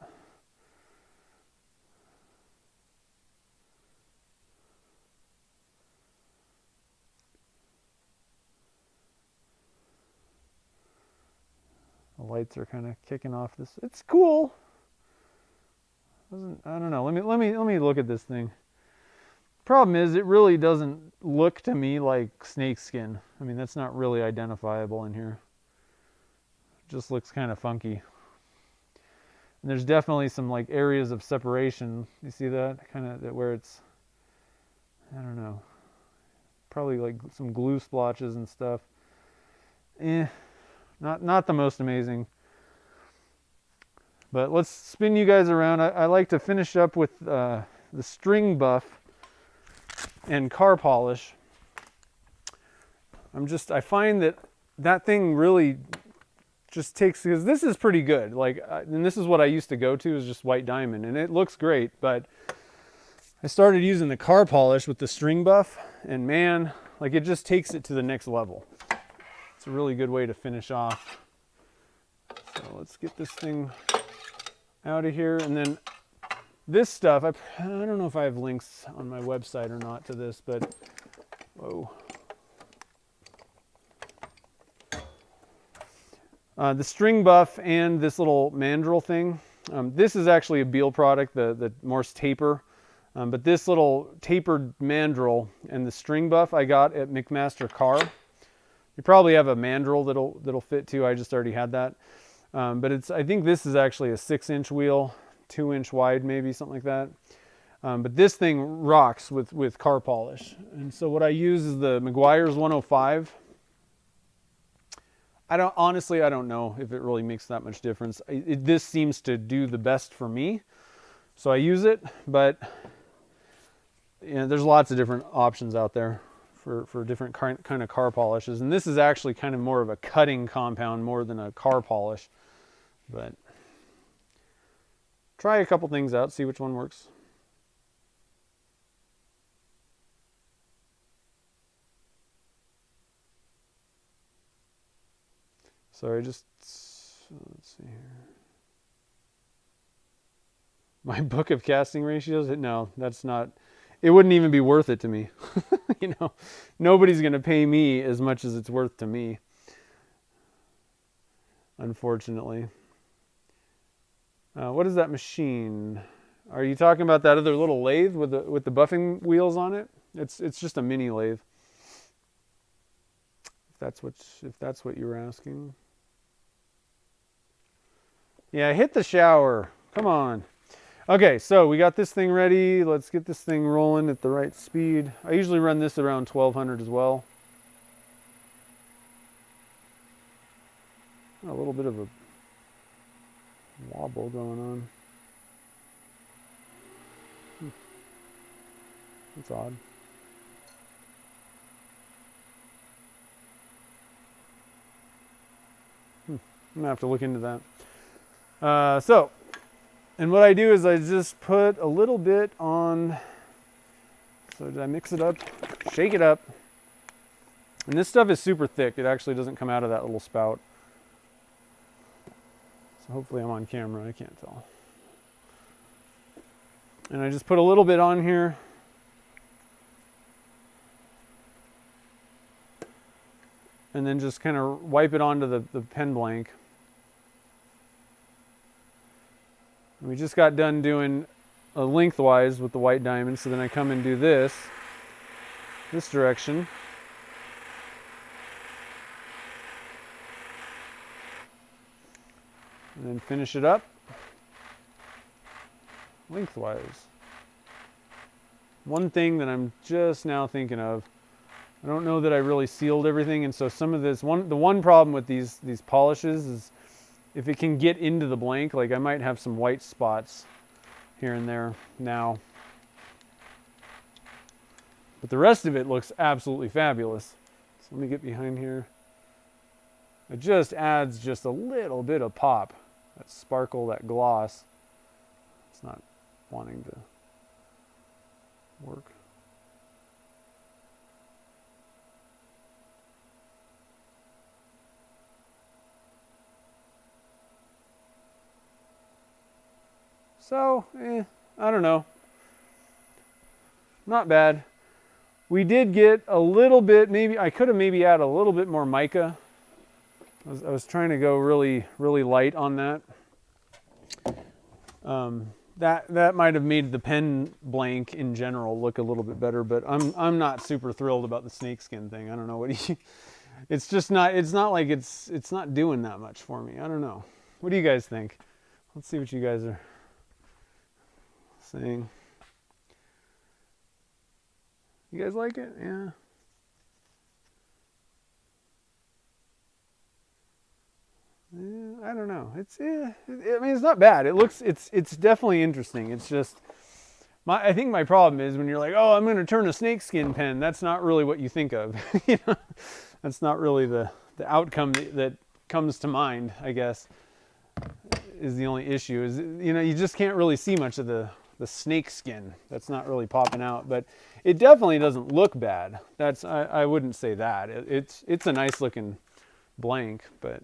[SPEAKER 1] the lights are kind of kicking off this. It's cool. I don't know. Let me look at this thing. Problem is, it really doesn't look to me like snakeskin. I mean, that's not really identifiable in here. It just looks kind of funky. And there's definitely some like areas of separation. You see that? Kind of where it's, I don't know, probably like some glue splotches and stuff. Not the most amazing. But let's spin you guys around. I like to finish up with the string buff and car polish. I find that thing really just takes, because this is pretty good. Like, and this is what I used to go to, is just white diamond, and it looks great. But I started using the car polish with the string buff, and man, like, it just takes it to the next level. It's a really good way to finish off. So let's get this thing out of here, and then this stuff, I don't know if I have links on my website or not to this, but whoa. The string buff and this little mandrel thing. This is actually a Beal product, the Morse taper. But this little tapered mandrel and the string buff I got at McMaster Car. You probably have a mandrel that'll fit too. I just already had that. But I think this is actually a 6-inch wheel, 2-inch wide, maybe something like that. But this thing rocks with car polish. And so what I use is the Meguiar's 105. I don't know if it really makes that much difference. This seems to do the best for me, so I use it. But you know, there's lots of different options out there for different kind of car polishes, and this is actually kind of more of a cutting compound more than a car polish. But try a couple things out, see which one works. Sorry, let's see here. My book of casting ratios? No, that's not, it wouldn't even be worth it to me. You know, nobody's going to pay me as much as it's worth to me, unfortunately. What is that machine? Are you talking about that other little lathe with the buffing wheels on it? It's just a mini lathe. that's what you were asking. Yeah, hit the shower. Come on. Okay, so we got this thing ready. Let's get this thing rolling at the right speed. I usually run this around 1200 as well. A little bit of a wobble going on. That's odd. I'm gonna have to look into that. And what I do is I just put a little bit on. So did I mix it up? Shake it up. And this stuff is super thick. It actually doesn't come out of that little spout. So hopefully I'm on camera. I can't tell. And I just put a little bit on here. And then just kind of wipe it onto the pen blank. And we just got done doing a lengthwise with the white diamond, so then I come and do this direction. And then finish it up lengthwise. One thing that I'm just now thinking of, I don't know that I really sealed everything, and so some of this, the one problem with these polishes is if it can get into the blank, like I might have some white spots here and there now. But the rest of it looks absolutely fabulous. So let me get behind here. It just adds just a little bit of pop. That sparkle, that gloss. It's not wanting to work. So, I don't know. Not bad. We did get a little bit, maybe, I could have maybe added a little bit more mica. I was trying to go really, really light on that. That might have made the pen blank in general look a little bit better, but I'm not super thrilled about the snakeskin thing. I don't know what it's just not, it's not doing that much for me. I don't know. What do you guys think? Let's see what you guys are saying. You guys like it? Yeah. I don't know. I mean, it's not bad. It's definitely interesting. It's just, I think my problem is when you're like, oh, I'm going to turn a snakeskin pen. That's not really what you think of. You know, that's not really the outcome that comes to mind, I guess, is the only issue. Is, you know, you just can't really see much of the snakeskin. That's not really popping out, but it definitely doesn't look bad. I wouldn't say that. It's a nice looking blank, but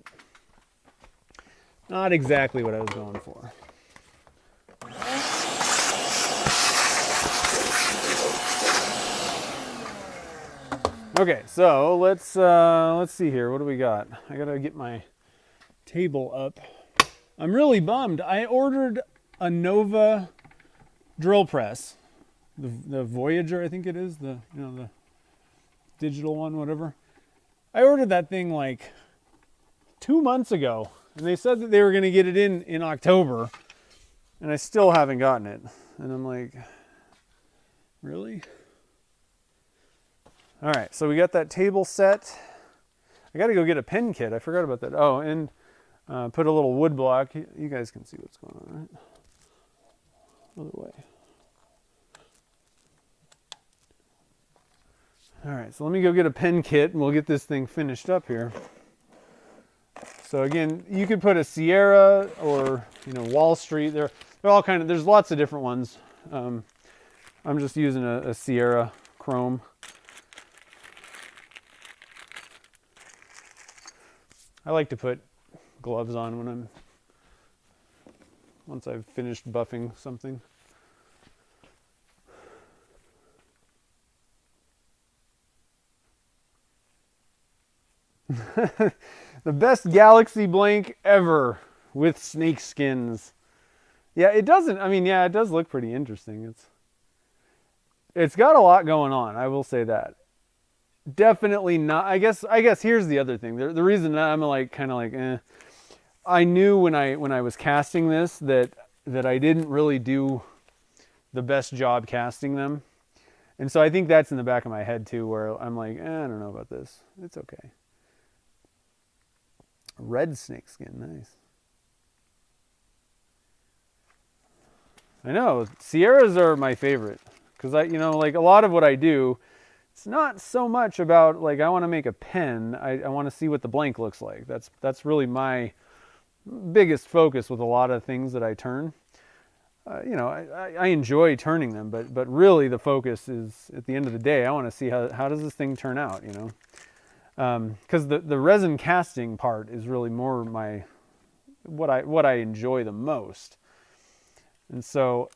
[SPEAKER 1] not exactly what I was going for. Okay, so let's see here. What do we got? I gotta get my table up. I'm really bummed. I ordered a Nova drill press, the Voyager, I think it is, the digital one, whatever. I ordered that thing like 2 months ago, and they said that they were going to get it in October, and I still haven't gotten it. And I'm like, really? All right, so we got that table set. I got to go get a pen kit. I forgot about that. Oh, and put a little wood block. You guys can see what's going on, right? Other way. All right, so let me go get a pen kit, and we'll get this thing finished up here. So again, you could put a Sierra or Wall Street. They're all kind of. There's lots of different ones. I'm just using a Sierra Chrome. I like to put gloves on once I've finished buffing something. The best Galaxy blank ever with snake skins. Yeah, it doesn't. I mean, yeah, it does look pretty interesting. It's got a lot going on. I will say that. definitely not. I guess here's the other thing. The reason that I'm like kind of like, I knew when I was casting this that I didn't really do the best job casting them. And so I think that's in the back of my head too, where I'm like, I don't know about this. It's okay. Red snakeskin, nice. I know, Sierras are my favorite. Because like a lot of what I do, it's not so much about like, I want to make a pen. I want to see what the blank looks like. That's really my biggest focus with a lot of things that I turn. I enjoy turning them, but really the focus is at the end of the day, I want to see how does this thing turn out, because the resin casting part is really more what I enjoy the most. And so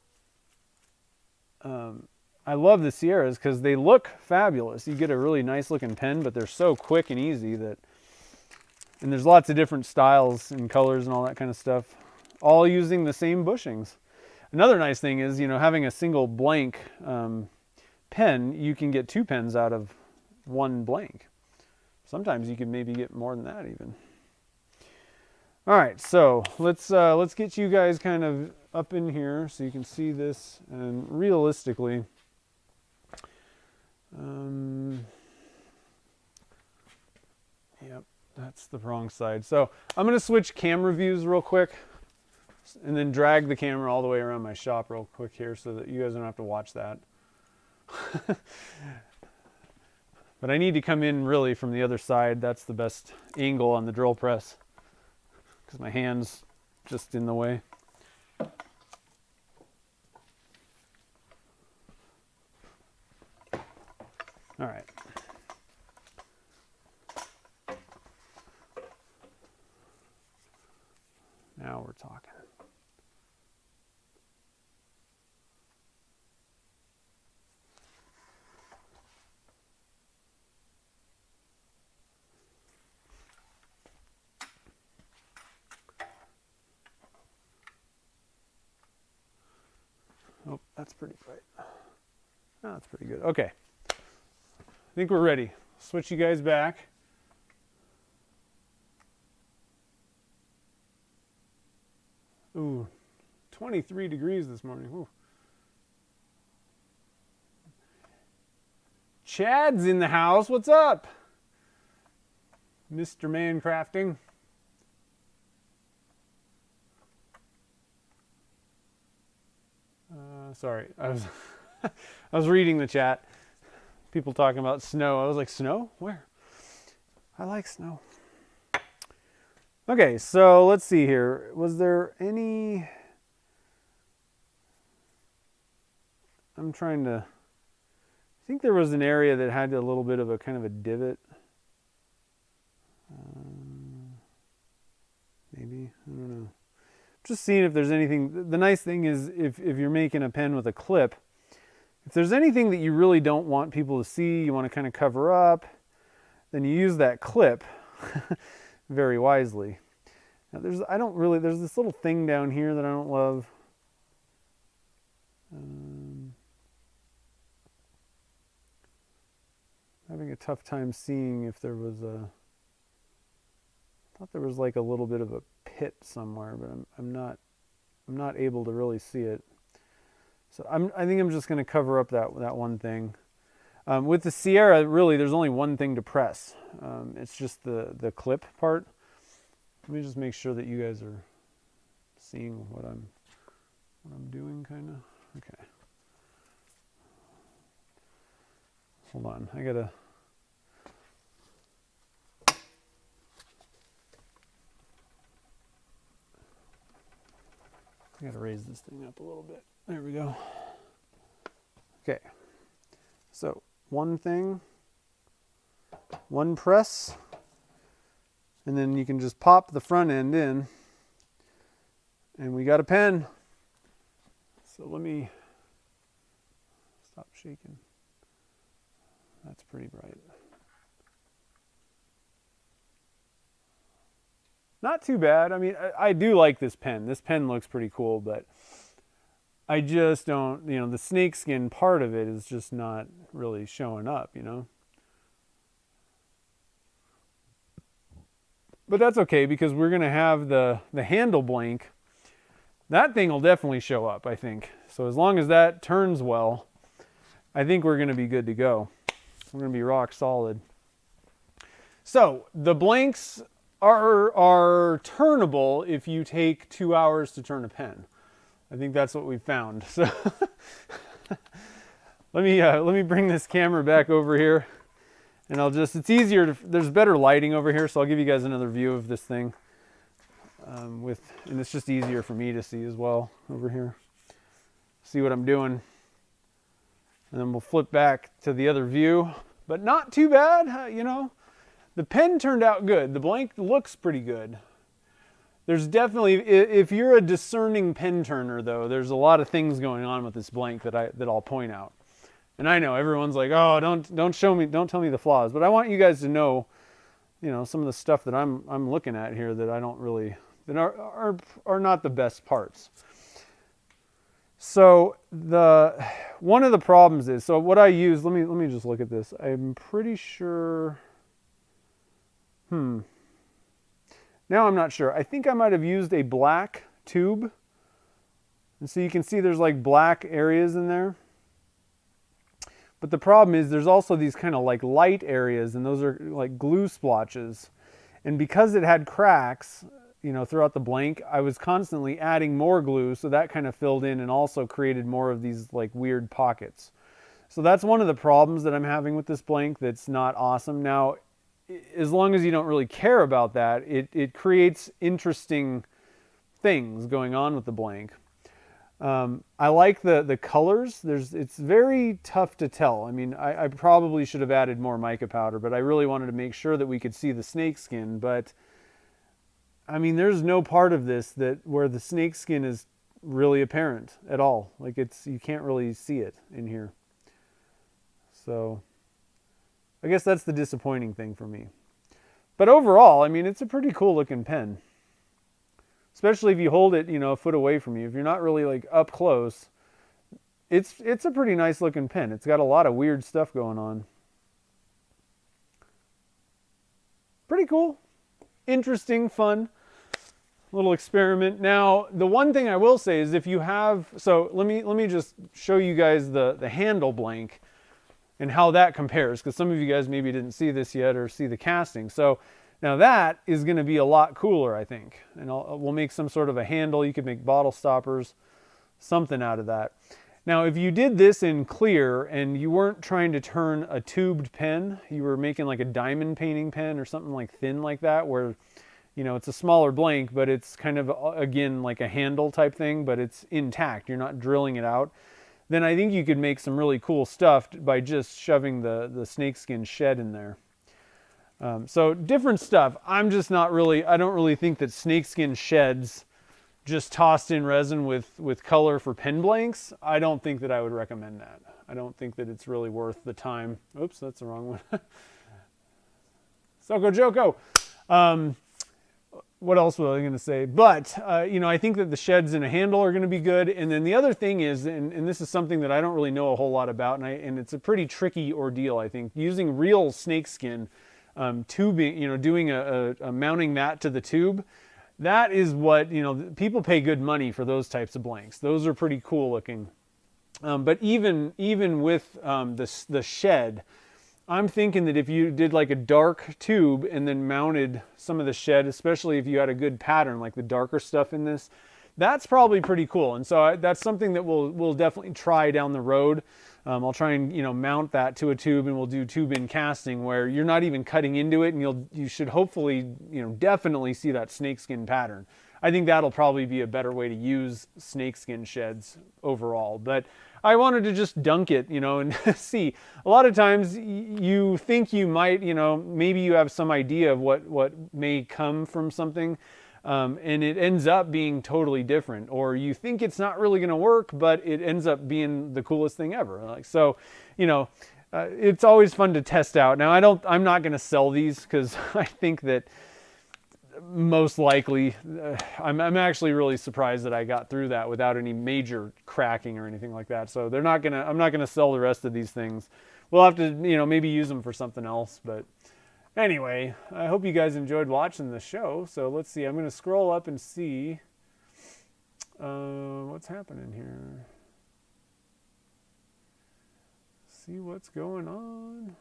[SPEAKER 1] I love the Sierras because they look fabulous. You get a really nice looking pen, but they're so quick and easy and there's lots of different styles and colors and all that kind of stuff, all using the same bushings. Another nice thing is, having a single blank pen, you can get 2 pens out of 1 blank. Sometimes you can maybe get more than that even. All right, so let's get you guys kind of up in here so you can see this. And realistically, yep, that's the wrong side. So I'm going to switch camera views real quick and then drag the camera all the way around my shop real quick here so that you guys don't have to watch that. But I need to come in really from the other side. That's the best angle on the drill press because my hand's just in the way. All right. Now we're talking. Oh, that's pretty bright. Oh, that's pretty good. Okay. I think we're ready. Switch you guys back. Ooh, 23 degrees this morning. Ooh. Chad's in the house. What's up? Mr. Mancrafting. Sorry, I was reading the chat. People talking about snow. I was like, snow? Where? I like snow. Okay, so let's see here. Was there any... I'm trying to... I think there was an area that had a little bit of a kind of a divot. Maybe, I don't know. Just seeing if there's anything. The nice thing is if you're making a pen with a clip, if there's anything that you really don't want people to see, you want to kind of cover up, then you use that clip very wisely. Now there's this little thing down here that I don't love. Having a tough time seeing if there was I thought there was like a little bit of a pit somewhere, but I'm not able to really see it. So I think I'm just going to cover up that one thing. With the Sierra, really, there's only one thing to press. It's just the clip part. Let me just make sure that you guys are seeing what I'm doing, kind of. Okay. Hold on, I gotta raise this thing up a little bit. There we go. Okay. So one thing, one press, and then you can just pop the front end in, and we got a pen. So let me stop shaking. That's pretty bright. Not too bad. I mean, I do like this pen. This pen looks pretty cool, but I just don't, the snakeskin part of it is just not really showing up, But that's okay because we're going to have the handle blank. That thing will definitely show up, I think. So as long as that turns well, I think we're going to be good to go. We're going to be rock solid. So the blanks are turnable if you take 2 hours to turn a pen. I think that's what we found. So let me bring this camera back over here, and it's easier to, there's better lighting over here, so I'll give you guys another view of this thing. And it's just easier for me to see as well over here. See what I'm doing. And then we'll flip back to the other view, but not too bad, you know. The pen turned out good. The blank looks pretty good. There's definitely, if you're a discerning pen turner though, there's a lot of things going on with this blank that I'll point out. And I know everyone's like, oh, don't tell me the flaws, but I want you guys to know, you know, some of the stuff that I'm looking at here that I don't really, that are not the best parts. So one of the problems is, so what I use, let me just look at this. I'm pretty sure, now I'm not sure. I think I might have used a black tube. And so you can see there's like black areas in there. But the problem is there's also these kind of like light areas, and those are like glue splotches. And because it had cracks, you know, throughout the blank, I was constantly adding more glue, so that kind of filled in and also created more of these like weird pockets. So that's one of the problems that I'm having with this blank that's not awesome. Now, as long as you don't really care about that, it creates interesting things going on with the blank. I like the colors. It's very tough to tell. I mean, I probably should have added more mica powder, but I really wanted to make sure that we could see the snakeskin. But I mean, there's no part of this where the snakeskin is really apparent at all. Like you can't really see it in here. So I guess that's the disappointing thing for me. But overall, I mean, it's a pretty cool looking pen. Especially if you hold it, you know, a foot away from you. If you're not really like up close, it's a pretty nice looking pen. It's got a lot of weird stuff going on. Pretty cool. Interesting, fun little experiment. Now, the one thing I will say is if you have, so let me just show you guys the handle blank and how that compares, because some of you guys maybe didn't see this yet or see the casting. So now that is going to be a lot cooler, I think. And we'll make some sort of a handle. You could make bottle stoppers, something out of that. Now, if you did this in clear and you weren't trying to turn a tubed pen, you were making like a diamond painting pen or something like thin like that, where, you know, it's a smaller blank, but it's kind of, again, like a handle type thing, but it's intact. You're not drilling it out. Then I think you could make some really cool stuff by just shoving the snakeskin shed in there. So different stuff. I'm just not really, I don't really think that snakeskin sheds just tossed in resin with color for pen blanks. I don't think that I would recommend that. I don't think that it's really worth the time. Oops, that's the wrong one. Soko Joko. What else was I going to say? But, you know, I think that the sheds in a handle are going to be good. And then the other thing is, and this is something that I don't really know a whole lot about, and it's a pretty tricky ordeal, I think, using real snakeskin, tubing, you know, doing a mounting that to the tube. That is what, you know, people pay good money for those types of blanks. Those are pretty cool looking. But even with the shed, I'm thinking that if you did like a dark tube and then mounted some of the shed, especially if you had a good pattern, like the darker stuff in this, that's probably pretty cool. And so that's something that we'll definitely try down the road. I'll try and, you know, mount that to a tube, and we'll do tube in casting where you're not even cutting into it, and you should hopefully, you know, definitely see that snakeskin pattern. I think that'll probably be a better way to use snakeskin sheds overall. But I wanted to just dunk it, you know, and see. A lot of times you think you might, you know, maybe you have some idea of what may come from something, and it ends up being totally different. Or you think it's not really going to work, but it ends up being the coolest thing ever. Like, so, you know, it's always fun to test out. Now, I'm not going to sell these because I think that most likely, I'm actually really surprised that I got through that without any major cracking or anything like that. So I'm not gonna sell the rest of these things. We'll have to, you know, maybe use them for something else. But Anyway, I hope you guys enjoyed watching the show. So let's see. I'm going to scroll up and see what's happening here. See what's going on.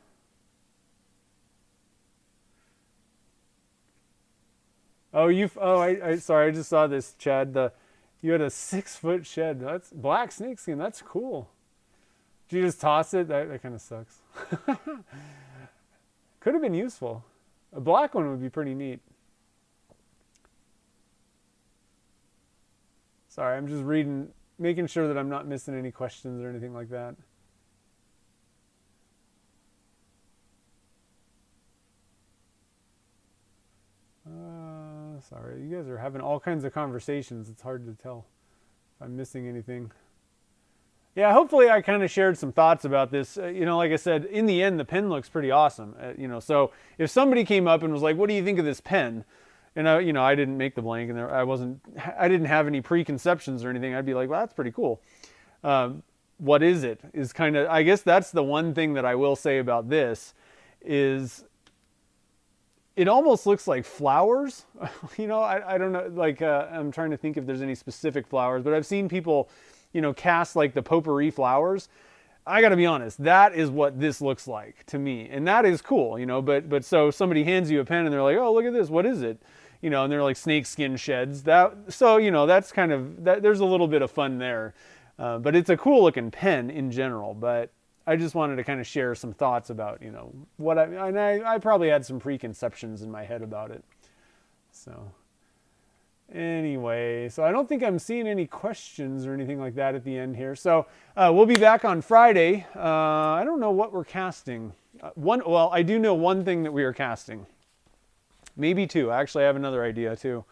[SPEAKER 1] Oh, sorry, I just saw this, Chad. You had a 6-foot shed. That's black snakeskin. That's cool. Did you just toss it? That kind of sucks. Could have been useful. A black one would be pretty neat. Sorry, I'm just reading, making sure that I'm not missing any questions or anything like that. Sorry, you guys are having all kinds of conversations. It's hard to tell if I'm missing anything. Yeah, hopefully I kind of shared some thoughts about this. Like I said, in the end, the pen looks pretty awesome. So if somebody came up and was like, "What do you think of this pen?" And I didn't make the blank, and I didn't have any preconceptions or anything. I'd be like, "Well, that's pretty cool." What is it? Is kind of, I guess that's the one thing that I will say about this is it almost looks like flowers. I don't know. Like I'm trying to think if there's any specific flowers, but I've seen people cast like the potpourri flowers. I got to be honest, that is what this looks like to me. And that is cool, but so somebody hands you a pen and they're like, "Oh, look at this. What is it?" And they're like snakeskin sheds. That's kind of, there's a little bit of fun there. But it's a cool looking pen in general, but I just wanted to kind of share some thoughts about, what I probably had some preconceptions in my head about it. So anyway, so I don't think I'm seeing any questions or anything like that at the end here. So we'll be back on Friday. I don't know what we're casting. I do know one thing that we are casting. Maybe two. Actually, I have another idea too.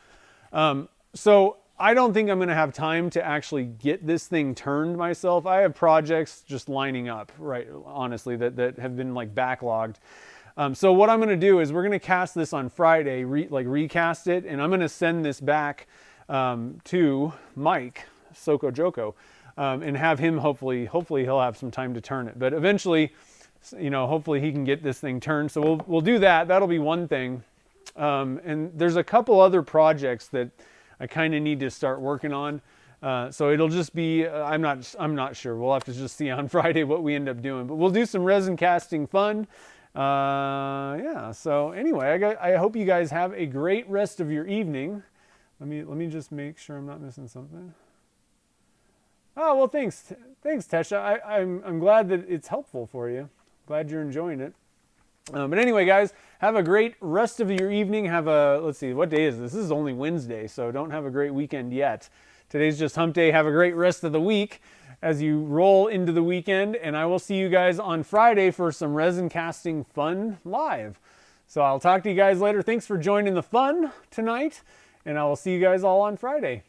[SPEAKER 1] So I don't think I'm going to have time to actually get this thing turned myself. I have projects just lining up, right? Honestly, that have been like backlogged. So what I'm going to do is we're going to cast this on Friday, recast it, and I'm going to send this back to Mike Soko Joko, and have him hopefully he'll have some time to turn it. But eventually, hopefully he can get this thing turned. So we'll do that. That'll be one thing. And there's a couple other projects that I kind of need to start working on. So it'll just be, I'm not sure. We'll have to just see on Friday what we end up doing. But we'll do some resin casting fun. Yeah. So anyway, I hope you guys have a great rest of your evening. Let me just make sure I'm not missing something. Oh, well, thanks, Tesha. I'm glad that it's helpful for you. Glad you're enjoying it. But anyway, guys, have a great rest of your evening. Let's see, what day is this? This is only Wednesday, so don't have a great weekend yet. Today's just hump day. Have a great rest of the week as you roll into the weekend. And I will see you guys on Friday for some resin casting fun live. So I'll talk to you guys later. Thanks for joining the fun tonight. And I will see you guys all on Friday.